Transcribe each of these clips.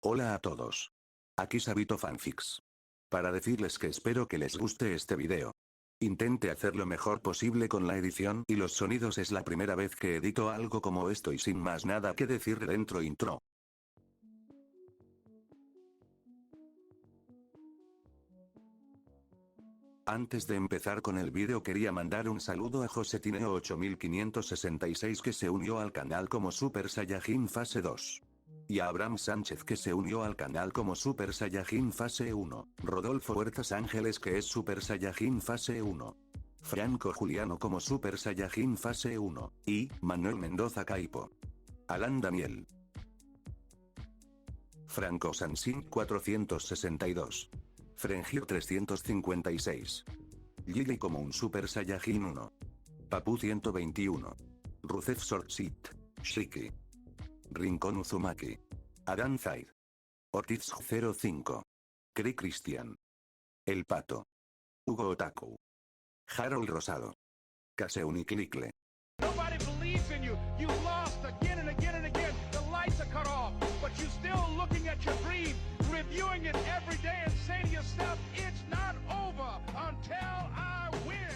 Hola a todos. Aquí Sabito Fanfics. Para decirles que espero que les guste este video. Intente hacer lo mejor posible con la edición y los sonidos, es la primera vez que edito algo como esto y sin más nada que decir dentro intro. Antes de empezar con el vídeo quería mandar un saludo a Josetineo 8566 que se unió al canal como Super Saiyajin Fase 2. Y a Abraham Sánchez que se unió al canal como Super Saiyajin Fase 1, Rodolfo Huertas Ángeles que es Super Saiyajin Fase 1. Franco Juliano como Super Saiyajin Fase 1, y Manuel Mendoza Caipo. Alan Daniel. Franco Sansin 462. Frengir 356. Lily como un Super Saiyajin 1. Papu 121. Rusev Sortsit. Shiki. Rincón Uzumaki. Adán Zaid. Ortiz 05. Cri Cristian. El Pato. Hugo Otaku. Harold Rosado. Caseuniclicle. Nobody believes in you. You lost again and again and again. The lights are cut off, but you're still looking at your dream, reviewing it every day and saying to yourself, it's not over until I win.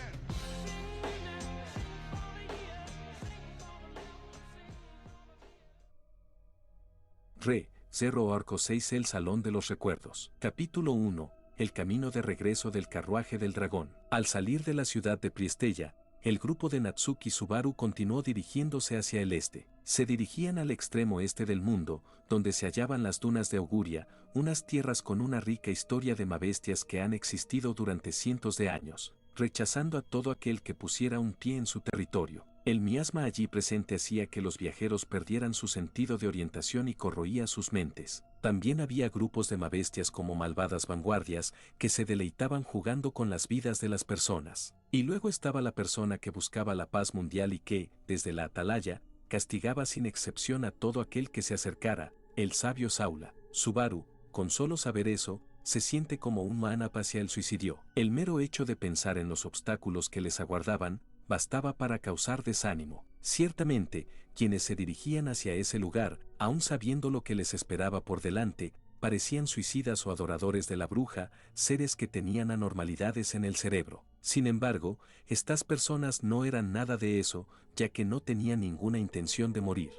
Cerro Arco 6 El Salón de los Recuerdos. Capítulo 1. El camino de regreso del carruaje del dragón. Al salir de la ciudad de Priestella, el grupo de Natsuki Subaru continuó dirigiéndose hacia el este. Se dirigían al extremo este del mundo, donde se hallaban las dunas de Auguria, unas tierras con una rica historia de mabestias que han existido durante cientos de años, rechazando a todo aquel que pusiera un pie en su territorio. El miasma allí presente hacía que los viajeros perdieran su sentido de orientación y corroía sus mentes. También había grupos de mabestias como malvadas vanguardias que se deleitaban jugando con las vidas de las personas. Y luego estaba la persona que buscaba la paz mundial y que, desde la atalaya, castigaba sin excepción a todo aquel que se acercara, el sabio Saula. Subaru, con solo saber eso, se siente como un manap hacia el suicidio. El mero hecho de pensar en los obstáculos que les aguardaban, bastaba para causar desánimo. Ciertamente, quienes se dirigían hacia ese lugar, aun sabiendo lo que les esperaba por delante, parecían suicidas o adoradores de la bruja, seres que tenían anormalidades en el cerebro. Sin embargo, estas personas no eran nada de eso, ya que no tenían ninguna intención de morir.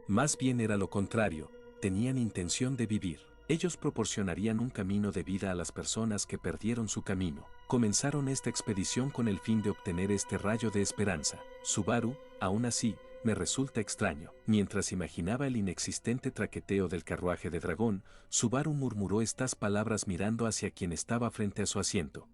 Más bien era lo contrario, tenían intención de vivir. Ellos proporcionarían un camino de vida a las personas que perdieron su camino. Comenzaron esta expedición con el fin de obtener este rayo de esperanza. Subaru, aún así, me resulta extraño. Mientras imaginaba el inexistente traqueteo del carruaje de dragón, Subaru murmuró estas palabras mirando hacia quien estaba frente a su asiento.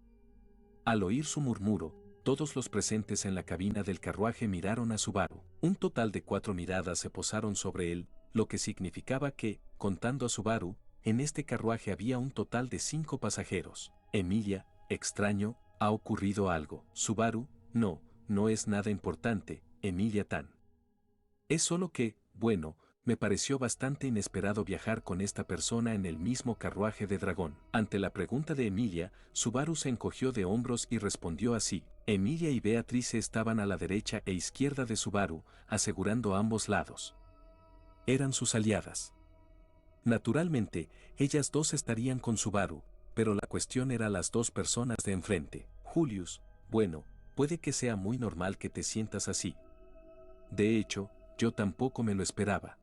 Al oír su murmuro, todos los presentes en la cabina del carruaje miraron a Subaru. Un total de 4 miradas se posaron sobre él, lo que significaba que, contando a Subaru, en este carruaje había un total de 5 pasajeros. Emilia, extraño, ¿ha ocurrido algo? Subaru, no es nada importante, Emilia-tan. Es solo que, bueno, me pareció bastante inesperado viajar con esta persona en el mismo carruaje de dragón. Ante la pregunta de Emilia, Subaru se encogió de hombros y respondió así. Emilia y Beatrice estaban a la derecha e izquierda de Subaru, asegurando ambos lados. Eran sus aliadas. Naturalmente, ellas dos estarían con Subaru, pero la cuestión era las dos personas de enfrente. Julius, bueno, puede que sea muy normal que te sientas así. De hecho, yo tampoco me lo esperaba.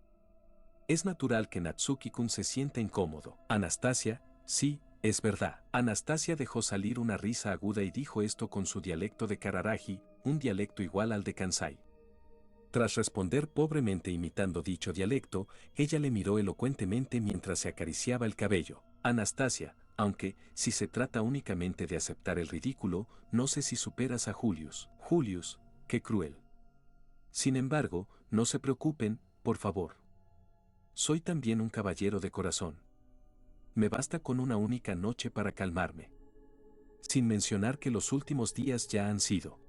Es natural que Natsuki-kun se sienta incómodo. Anastasia, sí, es verdad. Anastasia dejó salir una risa aguda y dijo esto con su dialecto de Kararagi, un dialecto igual al de Kansai. Tras responder pobremente imitando dicho dialecto, ella le miró elocuentemente mientras se acariciaba el cabello. Anastasia, aunque, si se trata únicamente de aceptar el ridículo, no sé si superas a Julius. Julius, qué cruel. Sin embargo, no se preocupen, por favor. Soy también un caballero de corazón. Me basta con una única noche para calmarme. Sin mencionar que los últimos días ya han sido.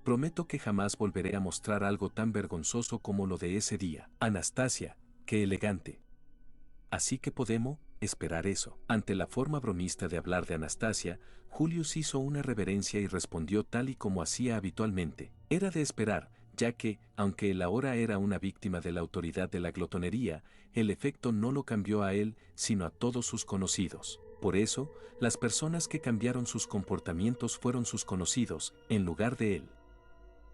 Prometo que jamás volveré a mostrar algo tan vergonzoso como lo de ese día. Anastasia, qué elegante. Así que podemos esperar eso. Ante la forma bromista de hablar de Anastasia, Julius hizo una reverencia y respondió tal y como hacía habitualmente. Era de esperar, ya que, aunque él ahora era una víctima de la autoridad de la glotonería, el efecto no lo cambió a él, sino a todos sus conocidos. Por eso, las personas que cambiaron sus comportamientos fueron sus conocidos, en lugar de él.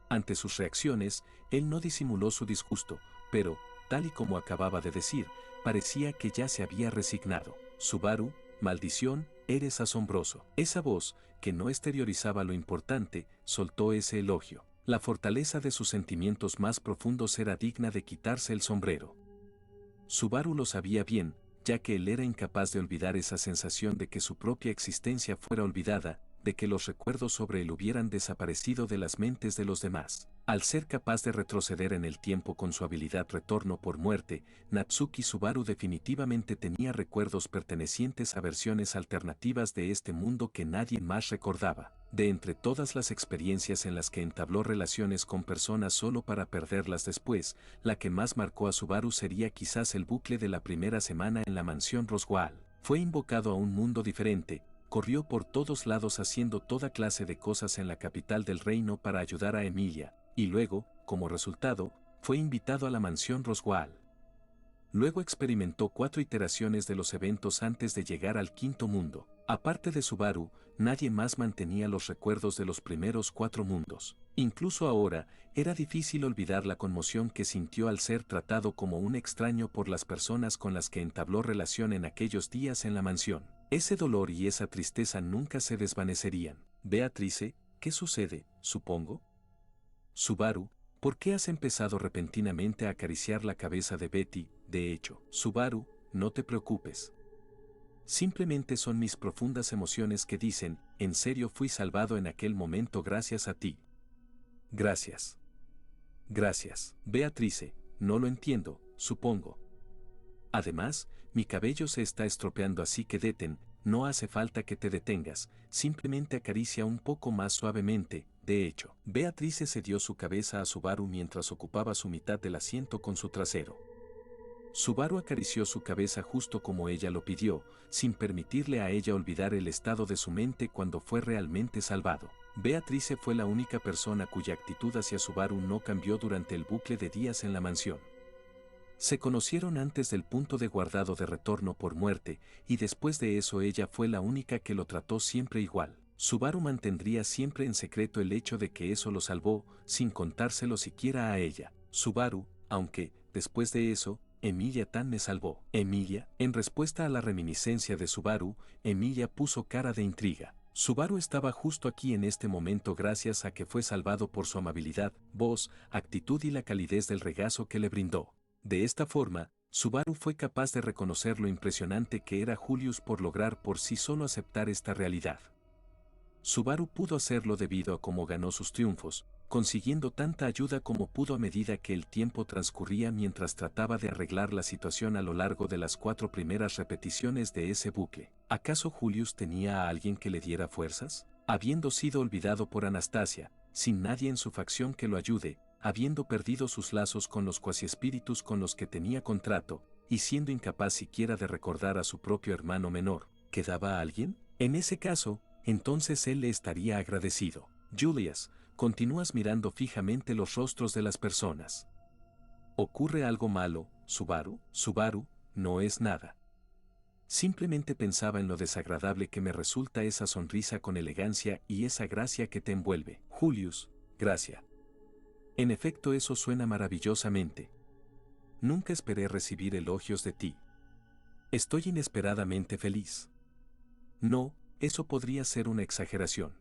Ante sus reacciones, él no disimuló su disgusto, pero, tal y como acababa de decir, parecía que ya se había resignado. Subaru, maldición, eres asombroso. Esa voz, que no exteriorizaba lo importante, soltó ese elogio. La fortaleza de sus sentimientos más profundos era digna de quitarse el sombrero. Subaru lo sabía bien, ya que él era incapaz de olvidar esa sensación de que su propia existencia fuera olvidada, de que los recuerdos sobre él hubieran desaparecido de las mentes de los demás. Al ser capaz de retroceder en el tiempo con su habilidad retorno por muerte, Natsuki Subaru definitivamente tenía recuerdos pertenecientes a versiones alternativas de este mundo que nadie más recordaba. De entre todas las experiencias en las que entabló relaciones con personas solo para perderlas después, la que más marcó a Subaru sería quizás el bucle de la primera semana en la mansión Roswell. Fue invocado a un mundo diferente, corrió por todos lados haciendo toda clase de cosas en la capital del reino para ayudar a Emilia, y luego, como resultado, fue invitado a la mansión Roswell. Luego experimentó 4 iteraciones de los eventos antes de llegar al quinto mundo. Aparte de Subaru, nadie más mantenía los recuerdos de los primeros 4 mundos. Incluso ahora, era difícil olvidar la conmoción que sintió al ser tratado como un extraño por las personas con las que entabló relación en aquellos días en la mansión. Ese dolor y esa tristeza nunca se desvanecerían. Beatrice, ¿qué sucede, supongo? Subaru, ¿por qué has empezado repentinamente a acariciar la cabeza de Betty? De hecho, Subaru, no te preocupes. Simplemente son mis profundas emociones que dicen, en serio fui salvado en aquel momento gracias a ti. Gracias. Gracias. Beatrice, no lo entiendo, supongo. Además, mi cabello se está estropeando así que no hace falta que te detengas, simplemente acaricia un poco más suavemente. De hecho, Beatrice cedió su cabeza a Subaru mientras ocupaba su mitad del asiento con su trasero. Subaru acarició su cabeza justo como ella lo pidió, sin permitirle a ella olvidar el estado de su mente cuando fue realmente salvado. Beatrice fue la única persona cuya actitud hacia Subaru no cambió durante el bucle de días en la mansión. Se conocieron antes del punto de guardado de retorno por muerte, y después de eso ella fue la única que lo trató siempre igual. Subaru mantendría siempre en secreto el hecho de que eso lo salvó, sin contárselo siquiera a ella. Subaru, aunque, después de eso, Emilia Tan me salvó. Emilia, en respuesta a la reminiscencia de Subaru, Emilia puso cara de intriga. Subaru estaba justo aquí en este momento gracias a que fue salvado por su amabilidad, voz, actitud y la calidez del regazo que le brindó. De esta forma, Subaru fue capaz de reconocer lo impresionante que era Julius por lograr por sí solo aceptar esta realidad. Subaru pudo hacerlo debido a cómo ganó sus triunfos, consiguiendo tanta ayuda como pudo a medida que el tiempo transcurría mientras trataba de arreglar la situación a lo largo de las 4 primeras repeticiones de ese bucle. ¿Acaso Julius tenía a alguien que le diera fuerzas? Habiendo sido olvidado por Anastasia, sin nadie en su facción que lo ayude, habiendo perdido sus lazos con los cuasiespíritus con los que tenía contrato, y siendo incapaz siquiera de recordar a su propio hermano menor, ¿quedaba alguien? En ese caso, entonces él le estaría agradecido. Julius, continúas mirando fijamente los rostros de las personas. ¿Ocurre algo malo, Subaru? Subaru, no es nada. Simplemente pensaba en lo desagradable que me resulta esa sonrisa con elegancia y esa gracia que te envuelve. Julius, gracia. En efecto, eso suena maravillosamente. Nunca esperé recibir elogios de ti. Estoy inesperadamente feliz. No, eso podría ser una exageración.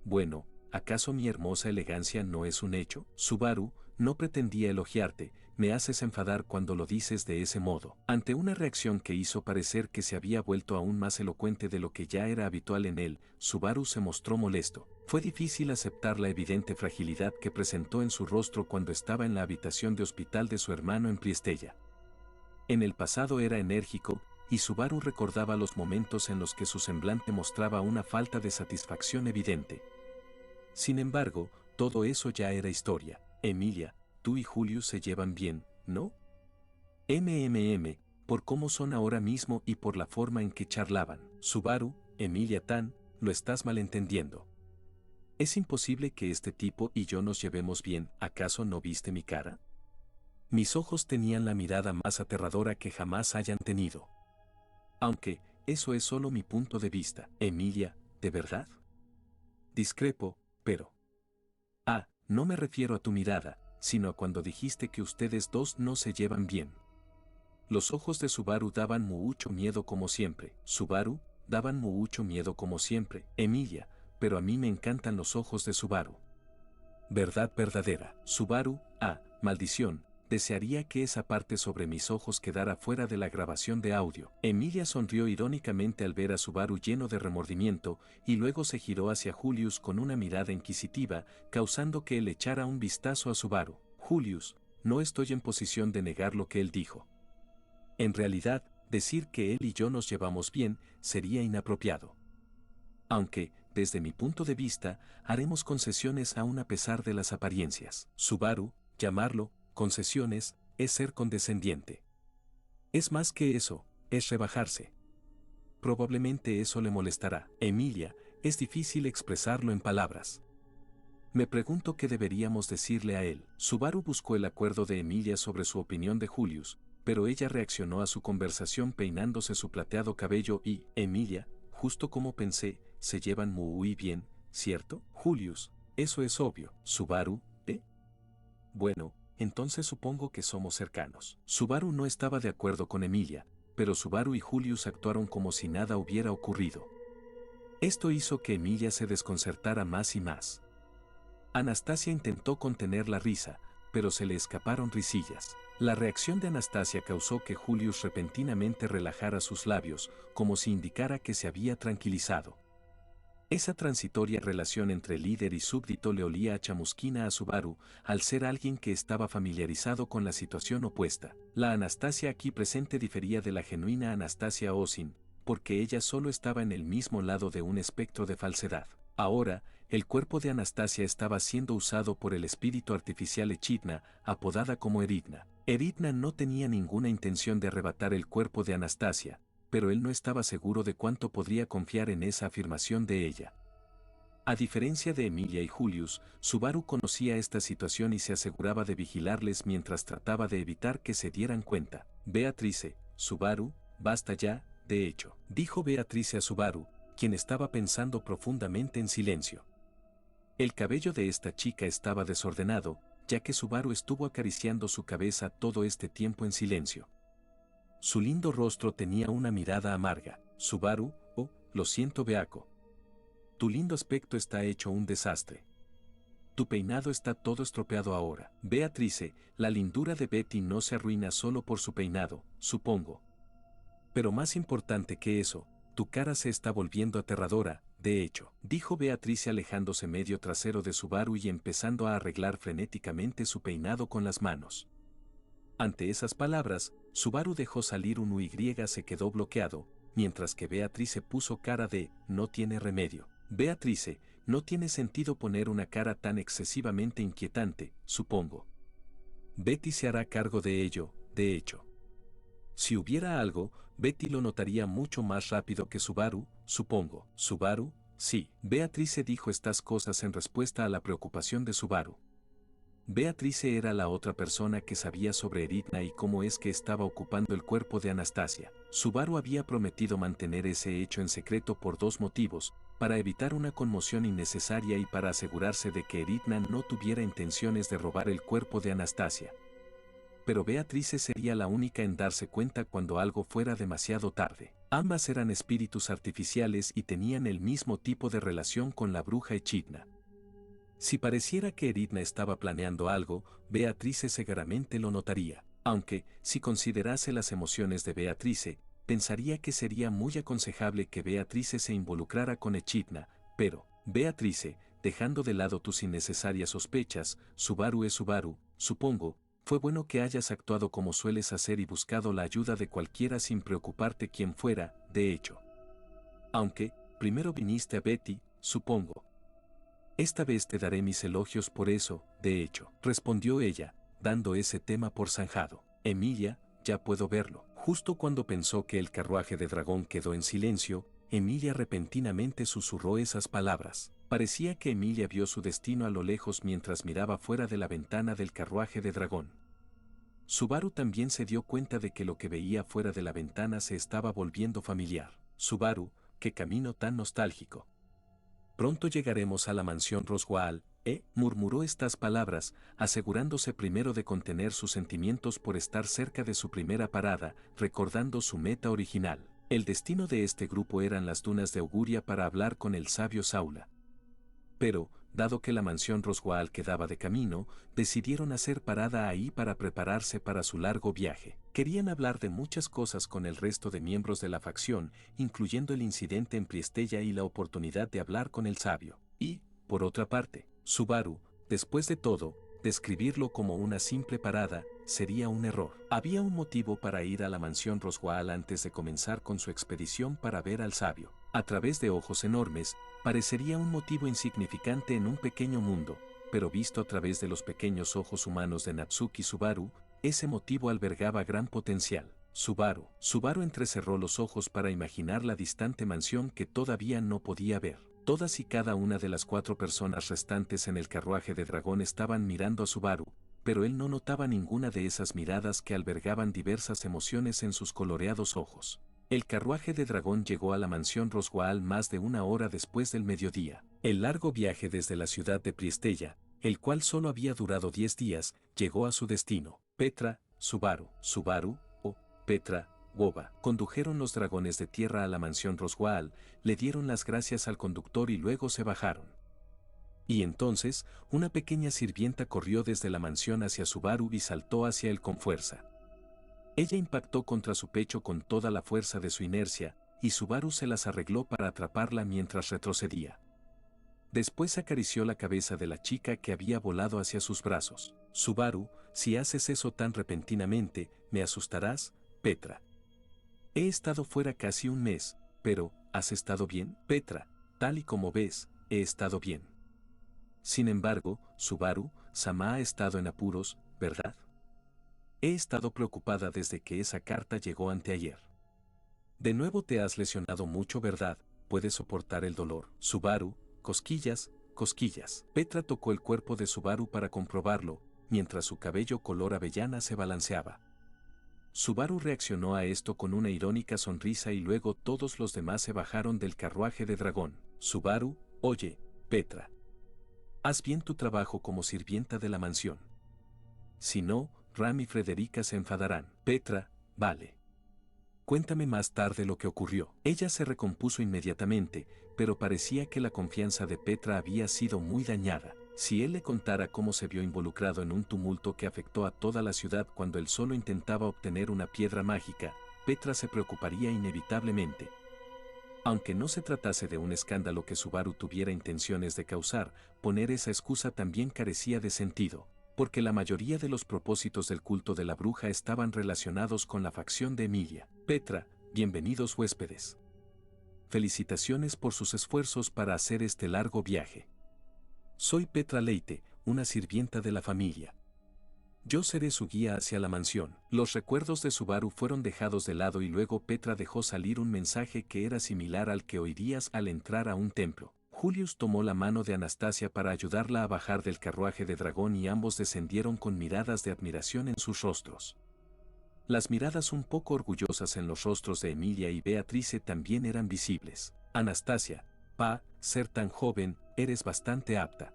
Bueno, ¿acaso mi hermosa elegancia no es un hecho? Subaru, no pretendía elogiarte, me haces enfadar cuando lo dices de ese modo. Ante una reacción que hizo parecer que se había vuelto aún más elocuente de lo que ya era habitual en él, Subaru se mostró molesto. Fue difícil aceptar la evidente fragilidad que presentó en su rostro cuando estaba en la habitación de hospital de su hermano en Priestella. En el pasado era enérgico, y Subaru recordaba los momentos en los que su semblante mostraba una falta de satisfacción evidente. Sin embargo, todo eso ya era historia. Emilia, tú y Julius se llevan bien, ¿no? Por cómo son ahora mismo y por la forma en que charlaban. Subaru, Emilia Tan, lo estás malentendiendo. Es imposible que este tipo y yo nos llevemos bien, ¿acaso no viste mi cara? Mis ojos tenían la mirada más aterradora que jamás hayan tenido. Aunque, eso es solo mi punto de vista. Emilia, ¿de verdad? Discrepo, pero... Ah, no me refiero a tu mirada, sino a cuando dijiste que ustedes dos no se llevan bien. Los ojos de Subaru daban mucho miedo como siempre. Subaru, daban mucho miedo como siempre. Emilia, pero a mí me encantan los ojos de Subaru. Verdad verdadera. Subaru, maldición. Desearía que esa parte sobre mis ojos quedara fuera de la grabación de audio. Emilia sonrió irónicamente al ver a Subaru lleno de remordimiento, y luego se giró hacia Julius con una mirada inquisitiva, causando que él echara un vistazo a Subaru. Julius, no estoy en posición de negar lo que él dijo. En realidad, decir que él y yo nos llevamos bien sería inapropiado. Aunque, desde mi punto de vista, haremos concesiones aún a pesar de las apariencias. Subaru, llamarlo concesiones, es ser condescendiente. Es más que eso, es rebajarse. Probablemente eso le molestará. Emilia, es difícil expresarlo en palabras. Me pregunto qué deberíamos decirle a él. Subaru buscó el acuerdo de Emilia sobre su opinión de Julius, pero ella reaccionó a su conversación peinándose su plateado cabello y, Emilia, justo como pensé, se llevan muy bien, ¿cierto? Julius, eso es obvio. Subaru, Bueno, entonces supongo que somos cercanos. Subaru no estaba de acuerdo con Emilia, pero Subaru y Julius actuaron como si nada hubiera ocurrido. Esto hizo que Emilia se desconcertara más y más. Anastasia intentó contener la risa, pero se le escaparon risillas. La reacción de Anastasia causó que Julius repentinamente relajara sus labios, como si indicara que se había tranquilizado. Esa transitoria relación entre líder y súbdito le olía a chamusquina a Subaru, al ser alguien que estaba familiarizado con la situación opuesta. La Anastasia aquí presente difería de la genuina Anastasia Osin, porque ella solo estaba en el mismo lado de un espectro de falsedad. Ahora, el cuerpo de Anastasia estaba siendo usado por el espíritu artificial Echidna, apodada como Eridna. Eridna no tenía ninguna intención de arrebatar el cuerpo de Anastasia, pero él no estaba seguro de cuánto podría confiar en esa afirmación de ella. A diferencia de Emilia y Julius, Subaru conocía esta situación y se aseguraba de vigilarles mientras trataba de evitar que se dieran cuenta. Beatrice, Subaru, basta ya, de hecho, dijo Beatrice a Subaru, quien estaba pensando profundamente en silencio. El cabello de esta chica estaba desordenado, ya que Subaru estuvo acariciando su cabeza todo este tiempo en silencio. Su lindo rostro tenía una mirada amarga. Subaru, lo siento Beako. Tu lindo aspecto está hecho un desastre. Tu peinado está todo estropeado ahora. Beatrice, la lindura de Betty no se arruina solo por su peinado, supongo. Pero más importante que eso, tu cara se está volviendo aterradora, de hecho, dijo Beatrice alejándose medio trasero de Subaru y empezando a arreglar frenéticamente su peinado con las manos. Ante esas palabras, Subaru dejó salir un y se quedó bloqueado, mientras que Beatrice puso cara de, no tiene remedio. Beatrice, no tiene sentido poner una cara tan excesivamente inquietante, supongo. Betty se hará cargo de ello, de hecho. Si hubiera algo, Betty lo notaría mucho más rápido que Subaru, supongo. Subaru, sí. Beatrice dijo estas cosas en respuesta a la preocupación de Subaru. Beatrice era la otra persona que sabía sobre Eridna y cómo es que estaba ocupando el cuerpo de Anastasia. Subaru había prometido mantener ese hecho en secreto por dos motivos, para evitar una conmoción innecesaria y para asegurarse de que Eridna no tuviera intenciones de robar el cuerpo de Anastasia. Pero Beatrice sería la única en darse cuenta cuando algo fuera demasiado tarde. Ambas eran espíritus artificiales y tenían el mismo tipo de relación con la bruja Echidna. Si pareciera que Eridna estaba planeando algo, Beatrice seguramente lo notaría. Aunque, si considerase las emociones de Beatrice, pensaría que sería muy aconsejable que Beatrice se involucrara con Echidna, pero, Beatrice, dejando de lado tus innecesarias sospechas, Subaru es Subaru, supongo, fue bueno que hayas actuado como sueles hacer y buscado la ayuda de cualquiera sin preocuparte quién fuera, de hecho. Aunque, primero viniste a Betty, supongo. Esta vez te daré mis elogios por eso, de hecho, respondió ella, dando ese tema por zanjado. Emilia, ya puedo verlo. Justo cuando pensó que el carruaje de dragón quedó en silencio, Emilia repentinamente susurró esas palabras. Parecía que Emilia vio su destino a lo lejos mientras miraba fuera de la ventana del carruaje de dragón. Subaru también se dio cuenta de que lo que veía fuera de la ventana se estaba volviendo familiar. Subaru, qué camino tan nostálgico. Pronto llegaremos a la mansión Roswell, murmuró estas palabras, asegurándose primero de contener sus sentimientos por estar cerca de su primera parada, recordando su meta original. El destino de este grupo eran las dunas de Auguria para hablar con el sabio Saula. Pero, dado que la mansión Roswell quedaba de camino, decidieron hacer parada ahí para prepararse para su largo viaje. Querían hablar de muchas cosas con el resto de miembros de la facción, incluyendo el incidente en Priestella y la oportunidad de hablar con el sabio. Y, por otra parte, Subaru, después de todo, describirlo como una simple parada sería un error. Había un motivo para ir a la mansión Roswell antes de comenzar con su expedición para ver al sabio. A través de ojos enormes, parecería un motivo insignificante en un pequeño mundo, pero visto a través de los pequeños ojos humanos de Natsuki Subaru, ese motivo albergaba gran potencial. Subaru entrecerró los ojos para imaginar la distante mansión que todavía no podía ver. Todas y cada una de las 4 personas restantes en el carruaje de dragón estaban mirando a Subaru, pero él no notaba ninguna de esas miradas que albergaban diversas emociones en sus coloreados ojos. El carruaje de dragón llegó a la mansión Roswell más de 1 hora después del mediodía. El largo viaje desde la ciudad de Priestella, el cual solo había durado 10 días, llegó a su destino. Petra, Subaru, Petra, Woba. Condujeron los dragones de tierra a la mansión Roswell, le dieron las gracias al conductor y luego se bajaron. Y entonces, una pequeña sirvienta corrió desde la mansión hacia Subaru y saltó hacia él con fuerza. Ella impactó contra su pecho con toda la fuerza de su inercia, y Subaru se las arregló para atraparla mientras retrocedía. Después acarició la cabeza de la chica que había volado hacia sus brazos. Subaru, si haces eso tan repentinamente, me asustarás, Petra. He estado fuera casi 1 mes, pero, ¿has estado bien? Petra, tal y como ves, he estado bien. Sin embargo, Subaru, Sama ha estado en apuros, ¿verdad? He estado preocupada desde que esa carta llegó anteayer. De nuevo te has lesionado mucho, ¿verdad? ¿Puedes soportar el dolor? Subaru, cosquillas, cosquillas. Petra tocó el cuerpo de Subaru para comprobarlo, mientras su cabello color avellana se balanceaba. Subaru reaccionó a esto con una irónica sonrisa y luego todos los demás se bajaron del carruaje de dragón. Subaru, oye, Petra. Haz bien tu trabajo como sirvienta de la mansión. Si no, Ram y Frederica se enfadarán. Petra, vale. Cuéntame más tarde lo que ocurrió. Ella se recompuso inmediatamente, pero parecía que la confianza de Petra había sido muy dañada. Si él le contara cómo se vio involucrado en un tumulto que afectó a toda la ciudad cuando él solo intentaba obtener una piedra mágica, Petra se preocuparía inevitablemente. Aunque no se tratase de un escándalo que Subaru tuviera intenciones de causar, poner esa excusa también carecía de sentido, porque la mayoría de los propósitos del culto de la bruja estaban relacionados con la facción de Emilia. Petra, bienvenidos huéspedes. Felicitaciones por sus esfuerzos para hacer este largo viaje. Soy Petra Leite, una sirvienta de la familia. Yo seré su guía hacia la mansión. Los recuerdos de Subaru fueron dejados de lado y luego Petra dejó salir un mensaje que era similar al que oirías al entrar a un templo. Julius tomó la mano de Anastasia para ayudarla a bajar del carruaje de dragón y ambos descendieron con miradas de admiración en sus rostros. Las miradas un poco orgullosas en los rostros de Emilia y Beatrice también eran visibles. Anastasia, ser tan joven, eres bastante apta.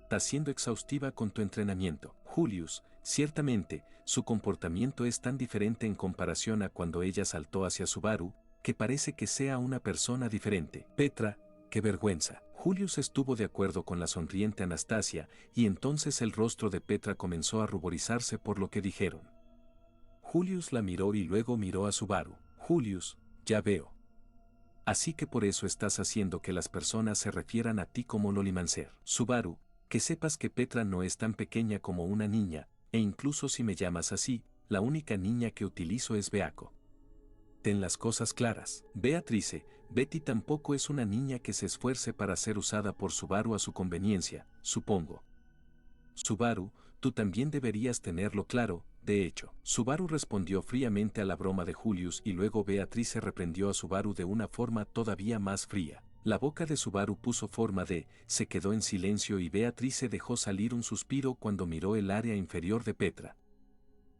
Estás siendo exhaustiva con tu entrenamiento. Julius, ciertamente, su comportamiento es tan diferente en comparación a cuando ella saltó hacia Subaru, que parece que sea una persona diferente. Petra, qué vergüenza. Julius estuvo de acuerdo con la sonriente Anastasia, y entonces el rostro de Petra comenzó a ruborizarse por lo que dijeron. Julius la miró y luego miró a Subaru. Julius, ya veo. Así que por eso estás haciendo que las personas se refieran a ti como Lolimancer. Subaru, que sepas que Petra no es tan pequeña como una niña, e incluso si me llamas así, la única niña que utilizo es Beako. Ten las cosas claras. Beatrice, Betty tampoco es una niña que se esfuerce para ser usada por Subaru a su conveniencia, supongo. Subaru, tú también deberías tenerlo claro, de hecho. Subaru respondió fríamente a la broma de Julius y luego Beatrice reprendió a Subaru de una forma todavía más fría. La boca de Subaru puso forma de, se quedó en silencio y Beatrice dejó salir un suspiro cuando miró el área inferior de Petra.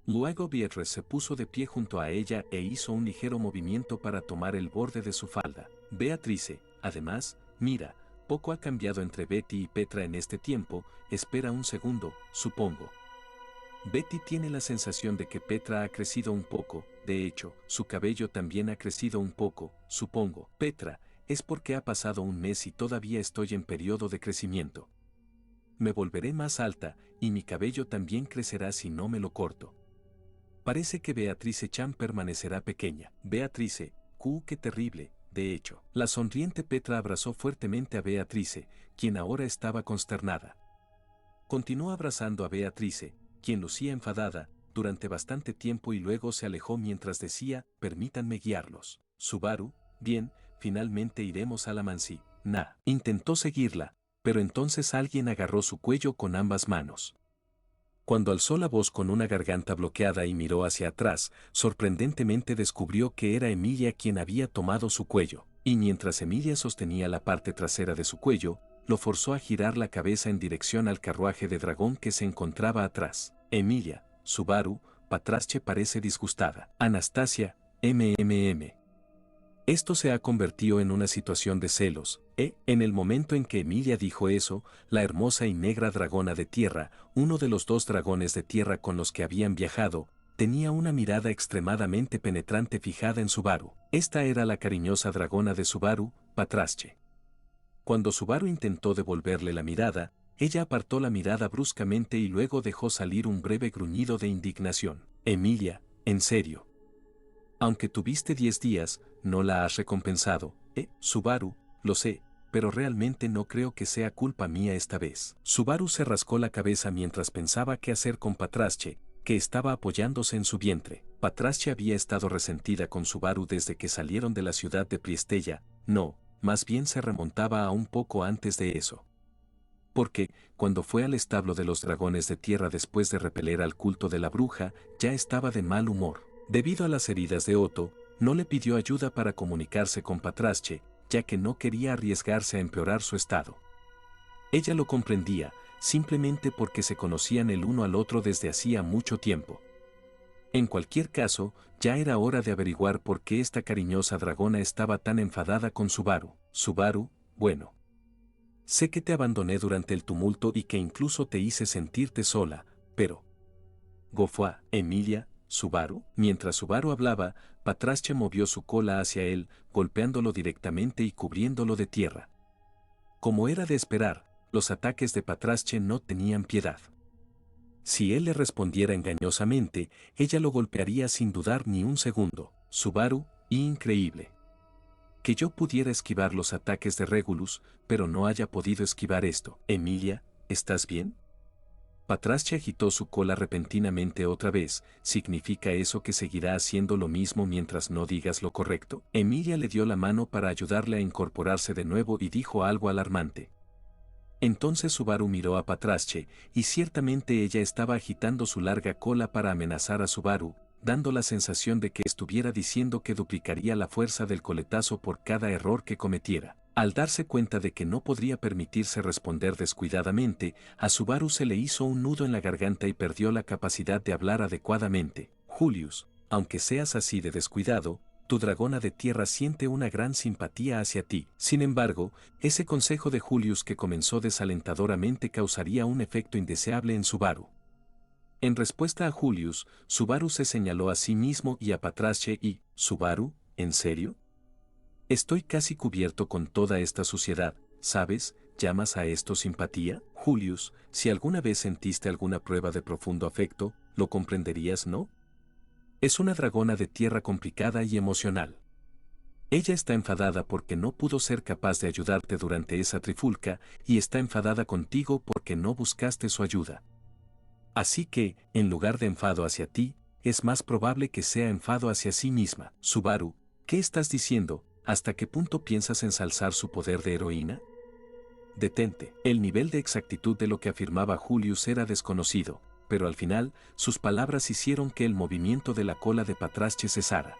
Luego Beatrice se puso de pie junto a ella e hizo un ligero movimiento para tomar el borde de su falda. Beatrice, además, mira, poco ha cambiado entre Betty y Petra en este tiempo, espera un segundo, supongo. Betty tiene la sensación de que Petra ha crecido un poco, de hecho, su cabello también ha crecido un poco, supongo. Petra, es porque ha pasado un mes y todavía estoy en periodo de crecimiento. Me volveré más alta, y mi cabello también crecerá si no me lo corto. Parece que Beatrice Chan permanecerá pequeña. Beatrice, qué terrible, de hecho. La sonriente Petra abrazó fuertemente a Beatrice, quien ahora estaba consternada. Continuó abrazando a Beatrice, quien lucía enfadada, durante bastante tiempo y luego se alejó mientras decía, permítanme guiarlos. Subaru, bien, finalmente iremos a la mansión. Intentó seguirla, pero entonces alguien agarró su cuello con ambas manos. Cuando alzó la voz con una garganta bloqueada y miró hacia atrás, sorprendentemente descubrió que era Emilia quien había tomado su cuello, y mientras Emilia sostenía la parte trasera de su cuello, lo forzó a girar la cabeza en dirección al carruaje de dragón que se encontraba atrás. Emilia, Subaru, Patrasche parece disgustada. Anastasia, Esto se ha convertido en una situación de celos. En el momento en que Emilia dijo eso, la hermosa y negra dragona de tierra, uno de los 2 dragones de tierra con los que habían viajado, tenía una mirada extremadamente penetrante fijada en Subaru. Esta era la cariñosa dragona de Subaru, Patrasche. Cuando Subaru intentó devolverle la mirada, ella apartó la mirada bruscamente y luego dejó salir un breve gruñido de indignación. Emilia, en serio. Aunque tuviste 10 días, no la has recompensado. Subaru, lo sé, pero realmente no creo que sea culpa mía esta vez. Subaru se rascó la cabeza mientras pensaba qué hacer con Patrasche, que estaba apoyándose en su vientre. Patrasche había estado resentida con Subaru desde que salieron de la ciudad de Priestella, no, más bien se remontaba a un poco antes de eso. Porque, cuando fue al establo de los dragones de tierra después de repeler al culto de la bruja, ya estaba de mal humor. Debido a las heridas de Otto, no le pidió ayuda para comunicarse con Patrasche, ya que no quería arriesgarse a empeorar su estado. Ella lo comprendía, simplemente porque se conocían el uno al otro desde hacía mucho tiempo. En cualquier caso, ya era hora de averiguar por qué esta cariñosa dragona estaba tan enfadada con Subaru. Subaru, bueno. Sé que te abandoné durante el tumulto y que incluso te hice sentirte sola, pero... Gofua, Emilia, Subaru. Mientras Subaru hablaba, Patrasche movió su cola hacia él, golpeándolo directamente y cubriéndolo de tierra. Como era de esperar, los ataques de Patrasche no tenían piedad. Si él le respondiera engañosamente, ella lo golpearía sin dudar ni un segundo. Subaru, increíble. Que yo pudiera esquivar los ataques de Regulus, pero no haya podido esquivar esto. Emilia, ¿estás bien? Patrasche agitó su cola repentinamente otra vez. ¿Significa eso que seguirá haciendo lo mismo mientras no digas lo correcto? Emilia le dio la mano para ayudarle a incorporarse de nuevo y dijo algo alarmante. Entonces Subaru miró a Patrasche, y ciertamente ella estaba agitando su larga cola para amenazar a Subaru, dando la sensación de que estuviera diciendo que duplicaría la fuerza del coletazo por cada error que cometiera. Al darse cuenta de que no podría permitirse responder descuidadamente, a Subaru se le hizo un nudo en la garganta y perdió la capacidad de hablar adecuadamente. Julius, aunque seas así de descuidado, tu dragona de tierra siente una gran simpatía hacia ti. Sin embargo, ese consejo de Julius que comenzó desalentadoramente causaría un efecto indeseable en Subaru. En respuesta a Julius, Subaru se señaló a sí mismo y a Patrasche y, Subaru, ¿en serio? Estoy casi cubierto con toda esta suciedad, ¿sabes? ¿Llamas a esto simpatía? Julius, si alguna vez sentiste alguna prueba de profundo afecto, lo comprenderías, ¿no? Es una dragona de tierra complicada y emocional. Ella está enfadada porque no pudo ser capaz de ayudarte durante esa trifulca y está enfadada contigo porque no buscaste su ayuda. Así que, en lugar de enfado hacia ti, es más probable que sea enfado hacia sí misma. Subaru, ¿qué estás diciendo? ¿Hasta qué punto piensas ensalzar su poder de heroína? Detente. El nivel de exactitud de lo que afirmaba Julius era desconocido, pero al final, sus palabras hicieron que el movimiento de la cola de Patrasche cesara.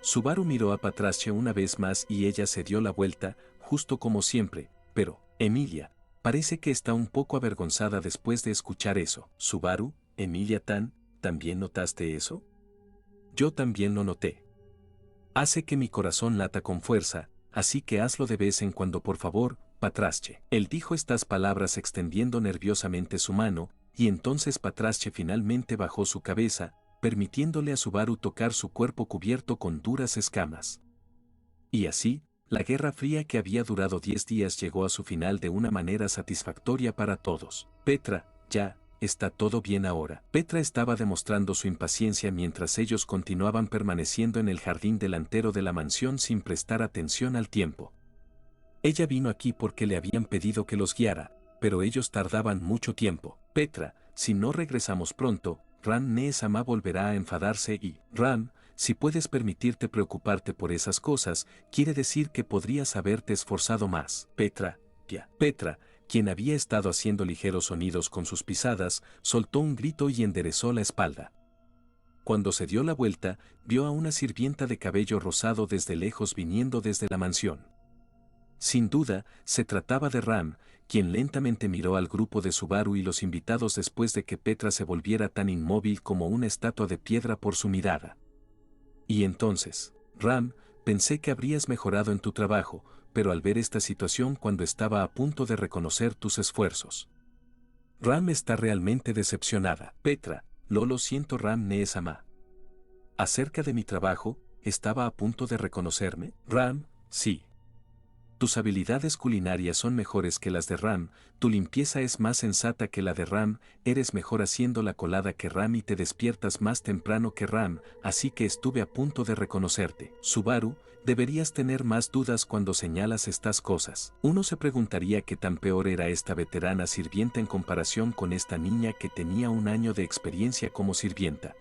Subaru miró a Patrasche una vez más y ella se dio la vuelta. justo como siempre, pero, Emilia, parece que está un poco avergonzada después de escuchar eso. Subaru, Emilia-tan, ¿también notaste eso? Yo también lo noté. Hace que mi corazón lata con fuerza, así que hazlo de vez en cuando por favor, Patrasche. Él dijo estas palabras extendiendo nerviosamente su mano, y entonces Patrasche finalmente bajó su cabeza, permitiéndole a Subaru tocar su cuerpo cubierto con duras escamas. Y así, la Guerra Fría que había durado 10 días llegó a su final de una manera satisfactoria para todos. Petra, ya, ¿está todo bien ahora? Petra estaba demostrando su impaciencia mientras ellos continuaban permaneciendo en el jardín delantero de la mansión sin prestar atención al tiempo. Ella vino aquí porque le habían pedido que los guiara, pero ellos tardaban mucho tiempo. Petra, si no regresamos pronto, Ran-nee-sama volverá a enfadarse y, Ran, si puedes permitirte preocuparte por esas cosas, quiere decir que podrías haberte esforzado más. Petra, ya. Petra, quien había estado haciendo ligeros sonidos con sus pisadas, soltó un grito y enderezó la espalda. Cuando se dio la vuelta, vio a una sirvienta de cabello rosado desde lejos viniendo desde la mansión. Sin duda, se trataba de Ram, quien lentamente miró al grupo de Subaru y los invitados después de que Petra se volviera tan inmóvil como una estatua de piedra por su mirada. Y entonces, Ram, pensé que habrías mejorado en tu trabajo, pero al ver esta situación cuando estaba a punto de reconocer tus esfuerzos. Ram está realmente decepcionada. Petra, lo siento Ran-nee-sama. Acerca de mi trabajo, ¿estaba a punto de reconocerme? Ram, sí. Tus habilidades culinarias son mejores que las de Ram, tu limpieza es más sensata que la de Ram, eres mejor haciendo la colada que Ram y te despiertas más temprano que Ram, así que estuve a punto de reconocerte. Subaru, deberías tener más dudas cuando señalas estas cosas. Uno se preguntaría qué tan peor era esta veterana sirvienta en comparación con esta niña que tenía 1 año de experiencia como sirvienta.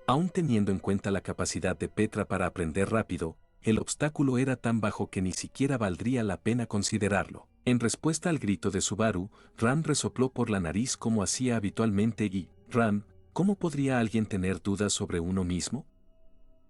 Aún teniendo en cuenta la capacidad de Petra para aprender rápido, el obstáculo era tan bajo que ni siquiera valdría la pena considerarlo. En respuesta al grito de Subaru, Ram resopló por la nariz como hacía habitualmente y, Ram, ¿cómo podría alguien tener dudas sobre uno mismo?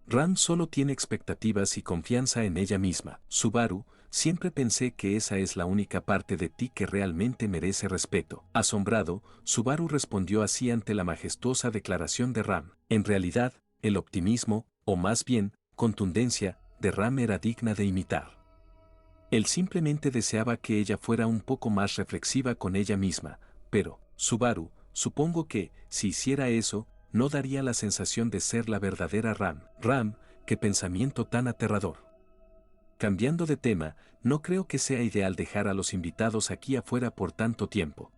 Ram solo tiene expectativas y confianza en ella misma. Subaru, siempre pensé que esa es la única parte de ti que realmente merece respeto. Asombrado, Subaru respondió así ante la majestuosa declaración de Ram. En realidad, el optimismo, o más bien, contundencia, de Ram era digna de imitar. Él simplemente deseaba que ella fuera un poco más reflexiva con ella misma, pero, Subaru, supongo que, si hiciera eso, no daría la sensación de ser la verdadera Ram. Ram, qué pensamiento tan aterrador. Cambiando de tema, no creo que sea ideal dejar a los invitados aquí afuera por tanto tiempo.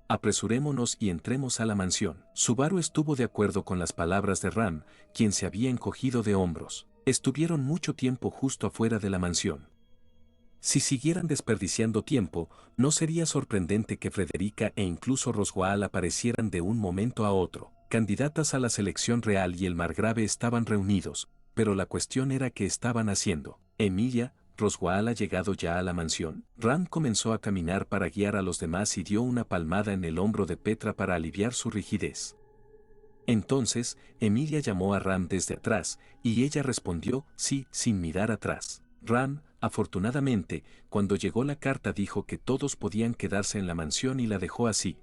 Apresurémonos y entremos a la mansión. Subaru estuvo de acuerdo con las palabras de Ram, quien se había encogido de hombros. Estuvieron mucho tiempo justo afuera de la mansión. Si siguieran desperdiciando tiempo, no sería sorprendente que Frederica e incluso Roswaal aparecieran de un momento a otro. Candidatas a la selección real y el margrave estaban reunidos, pero la cuestión era qué estaban haciendo. Emilia, ¿Roswaal ha llegado ya a la mansión? Ram comenzó a caminar para guiar a los demás y dio una palmada en el hombro de Petra para aliviar su rigidez. Entonces, Emilia llamó a Ram desde atrás, y ella respondió, sí, sin mirar atrás. Ram, afortunadamente, cuando llegó la carta dijo que todos podían quedarse en la mansión y la dejó así.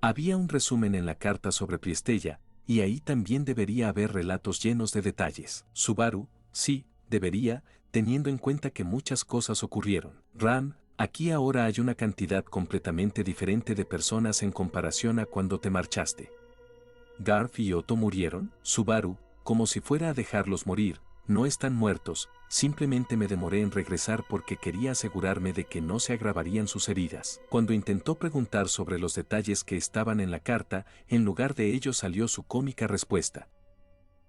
Había un resumen en la carta sobre Priestella, y ahí también debería haber relatos llenos de detalles. Subaru, sí, debería, teniendo en cuenta que muchas cosas ocurrieron. Ram, aquí ahora hay una cantidad completamente diferente de personas en comparación a cuando te marchaste. Garf y Otto murieron. Subaru, como si fuera a dejarlos morir, no están muertos, simplemente me demoré en regresar porque quería asegurarme de que no se agravarían sus heridas. Cuando intentó preguntar sobre los detalles que estaban en la carta, en lugar de ello salió su cómica respuesta.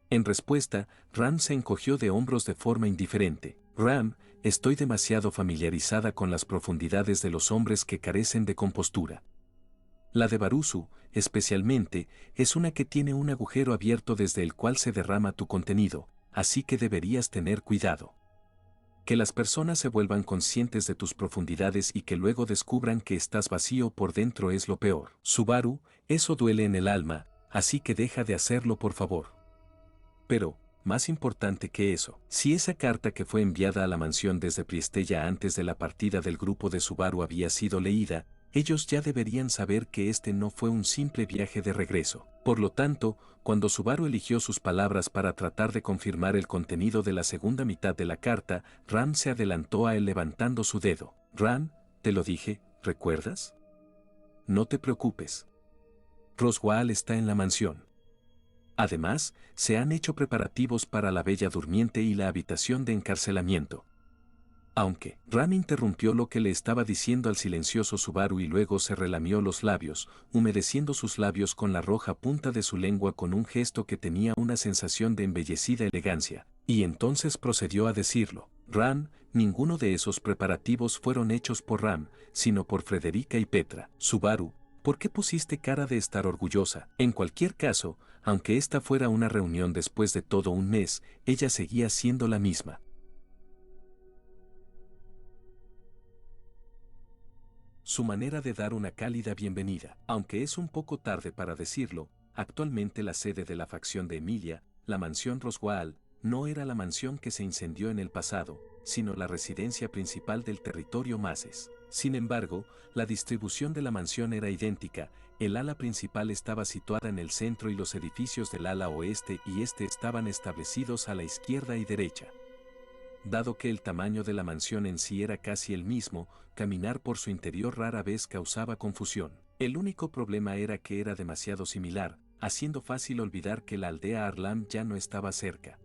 En respuesta, Ram se encogió de hombros de forma indiferente. Ram, estoy demasiado familiarizada con las profundidades de los hombres que carecen de compostura. La de Barusu, especialmente, es una que tiene un agujero abierto desde el cual se derrama tu contenido, así que deberías tener cuidado. Que las personas se vuelvan conscientes de tus profundidades y que luego descubran que estás vacío por dentro es lo peor. Subaru, eso duele en el alma, así que deja de hacerlo por favor. Pero, más importante que eso. Si esa carta que fue enviada a la mansión desde Priestella antes de la partida del grupo de Subaru había sido leída, ellos ya deberían saber que este no fue un simple viaje de regreso. Por lo tanto, cuando Subaru eligió sus palabras para tratar de confirmar el contenido de la segunda mitad de la carta, Ram se adelantó a él levantando su dedo. Ram, te lo dije, ¿recuerdas? No te preocupes. Roswaal está en la mansión. Además, se han hecho preparativos para la Bella Durmiente y la habitación de encarcelamiento. Aunque, Ram interrumpió lo que le estaba diciendo al silencioso Subaru y luego se relamió los labios, humedeciendo sus labios con la roja punta de su lengua con un gesto que tenía una sensación de embellecida elegancia, y entonces procedió a decirlo. Ram, ninguno de esos preparativos fueron hechos por Ram, sino por Frederica y Petra. Subaru, ¿por qué pusiste cara de estar orgullosa? En cualquier caso, aunque esta fuera una reunión después de todo un mes, ella seguía siendo la misma. Su manera de dar una cálida bienvenida. Aunque es un poco tarde para decirlo, actualmente la sede de la facción de Emilia, la mansión Roswaal, no era la mansión que se incendió en el pasado, sino la residencia principal del territorio Maces. Sin embargo, la distribución de la mansión era idéntica, el ala principal estaba situada en el centro y los edificios del ala oeste y este estaban establecidos a la izquierda y derecha. Dado que el tamaño de la mansión en sí era casi el mismo, caminar por su interior rara vez causaba confusión. El único problema era que era demasiado similar, haciendo fácil olvidar que la aldea Arlam ya no estaba cerca.